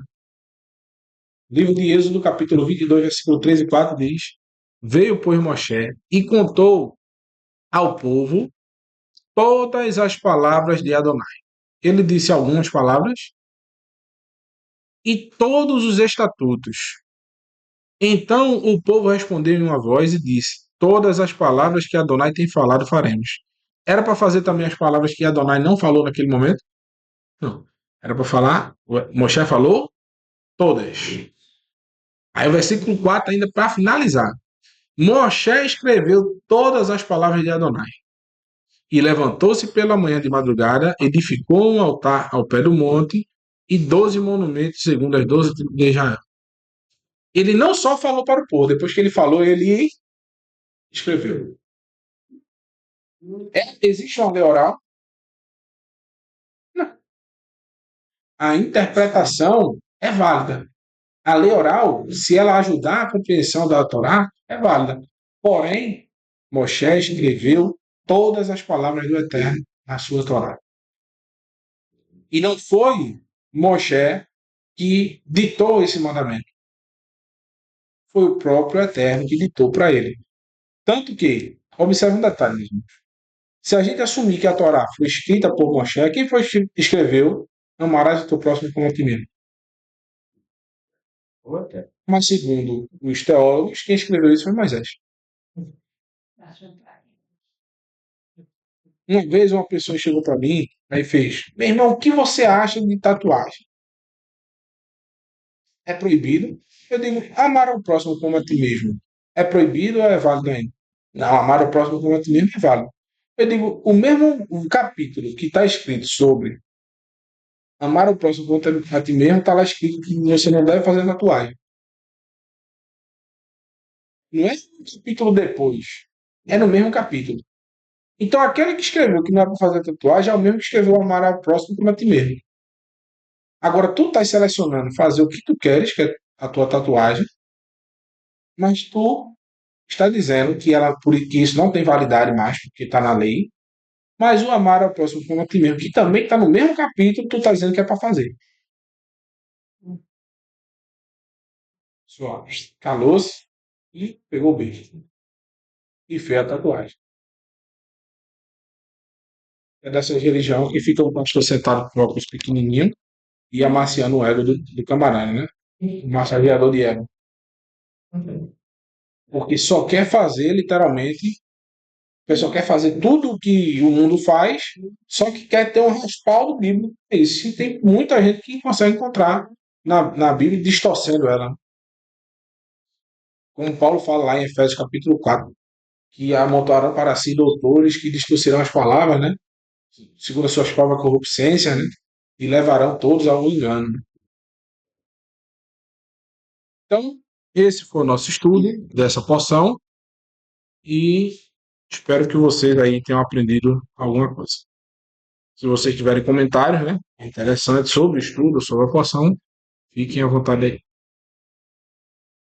O livro de Êxodo, capítulo 22, versículo 3 e 4 diz: Veio, pois, Moshe e contou ao povo todas as palavras de Adonai. Ele disse algumas palavras e todos os estatutos. Então o povo respondeu em uma voz e disse: Todas as palavras que Adonai tem falado faremos. Era para fazer também as palavras que Adonai não falou naquele momento? Não. Era para falar, Moshe falou todas. Aí o versículo 4, ainda para finalizar. Moshe escreveu todas as palavras de Adonai. E levantou-se pela manhã de madrugada, edificou um altar ao pé do monte e 12 monumentos segundo as 12 tribos de Israel. Ele não só falou para o povo, depois que ele falou, ele escreveu. Existe uma lei oral? Não. A interpretação é válida. A lei oral, se ela ajudar a compreensão da Torá, é válida. Porém, Moshe escreveu todas as palavras do Eterno na sua Torá. E não foi Moshe que ditou esse mandamento. Foi o próprio Eterno que ditou para ele. Tanto que, observe um detalhe, se a gente assumir que a Torá foi escrita por Moshe, quem foi que escreveu amarás o teu próximo como a ti mesmo? Mas segundo os teólogos, quem escreveu isso foi Moisés. Uma vez uma pessoa chegou para mim e fez: Meu irmão, o que você acha de tatuagem? É proibido? Eu digo: amar ao próximo como a ti mesmo. É proibido ou é válido ainda? Não, amar ao próximo como a ti mesmo é válido. Eu digo: o mesmo capítulo que está escrito sobre amar ao próximo como a ti mesmo, está lá escrito que você não deve fazer tatuagem. Não é um capítulo depois. É no mesmo capítulo. Então, aquele que escreveu que não é para fazer tatuagem é o mesmo que escreveu amar ao próximo como a ti mesmo. Agora, tu estás selecionando fazer o que tu queres, que é a tua tatuagem, mas tu está dizendo que ela, por que isso não tem validade mais, porque está na lei, mas o amar ao próximo como a ti mesmo, que também está no mesmo capítulo, tu está dizendo que é para fazer. Só calou-se e pegou o beijo. E fez a tatuagem. É dessa religião que fica o pastor sentado com óculos pequenininho e amaciando o ego do camarada, né? O massageador de ego. Porque só quer fazer, literalmente, a pessoa quer fazer tudo o que o mundo faz, só que quer ter um respaldo bíblico. É isso. E tem muita gente que consegue encontrar na Bíblia distorcendo ela. Como Paulo fala lá em Efésios capítulo 4, que amontoaram para si doutores que distorcerão as palavras, né? Segundo as suas próprias corrupçências, né? E levarão todos ao engano. Então, esse foi o nosso estudo dessa porção e espero que vocês aí tenham aprendido alguma coisa. Se vocês tiverem comentários, né, interessantes sobre o estudo, sobre a porção, fiquem à vontade aí.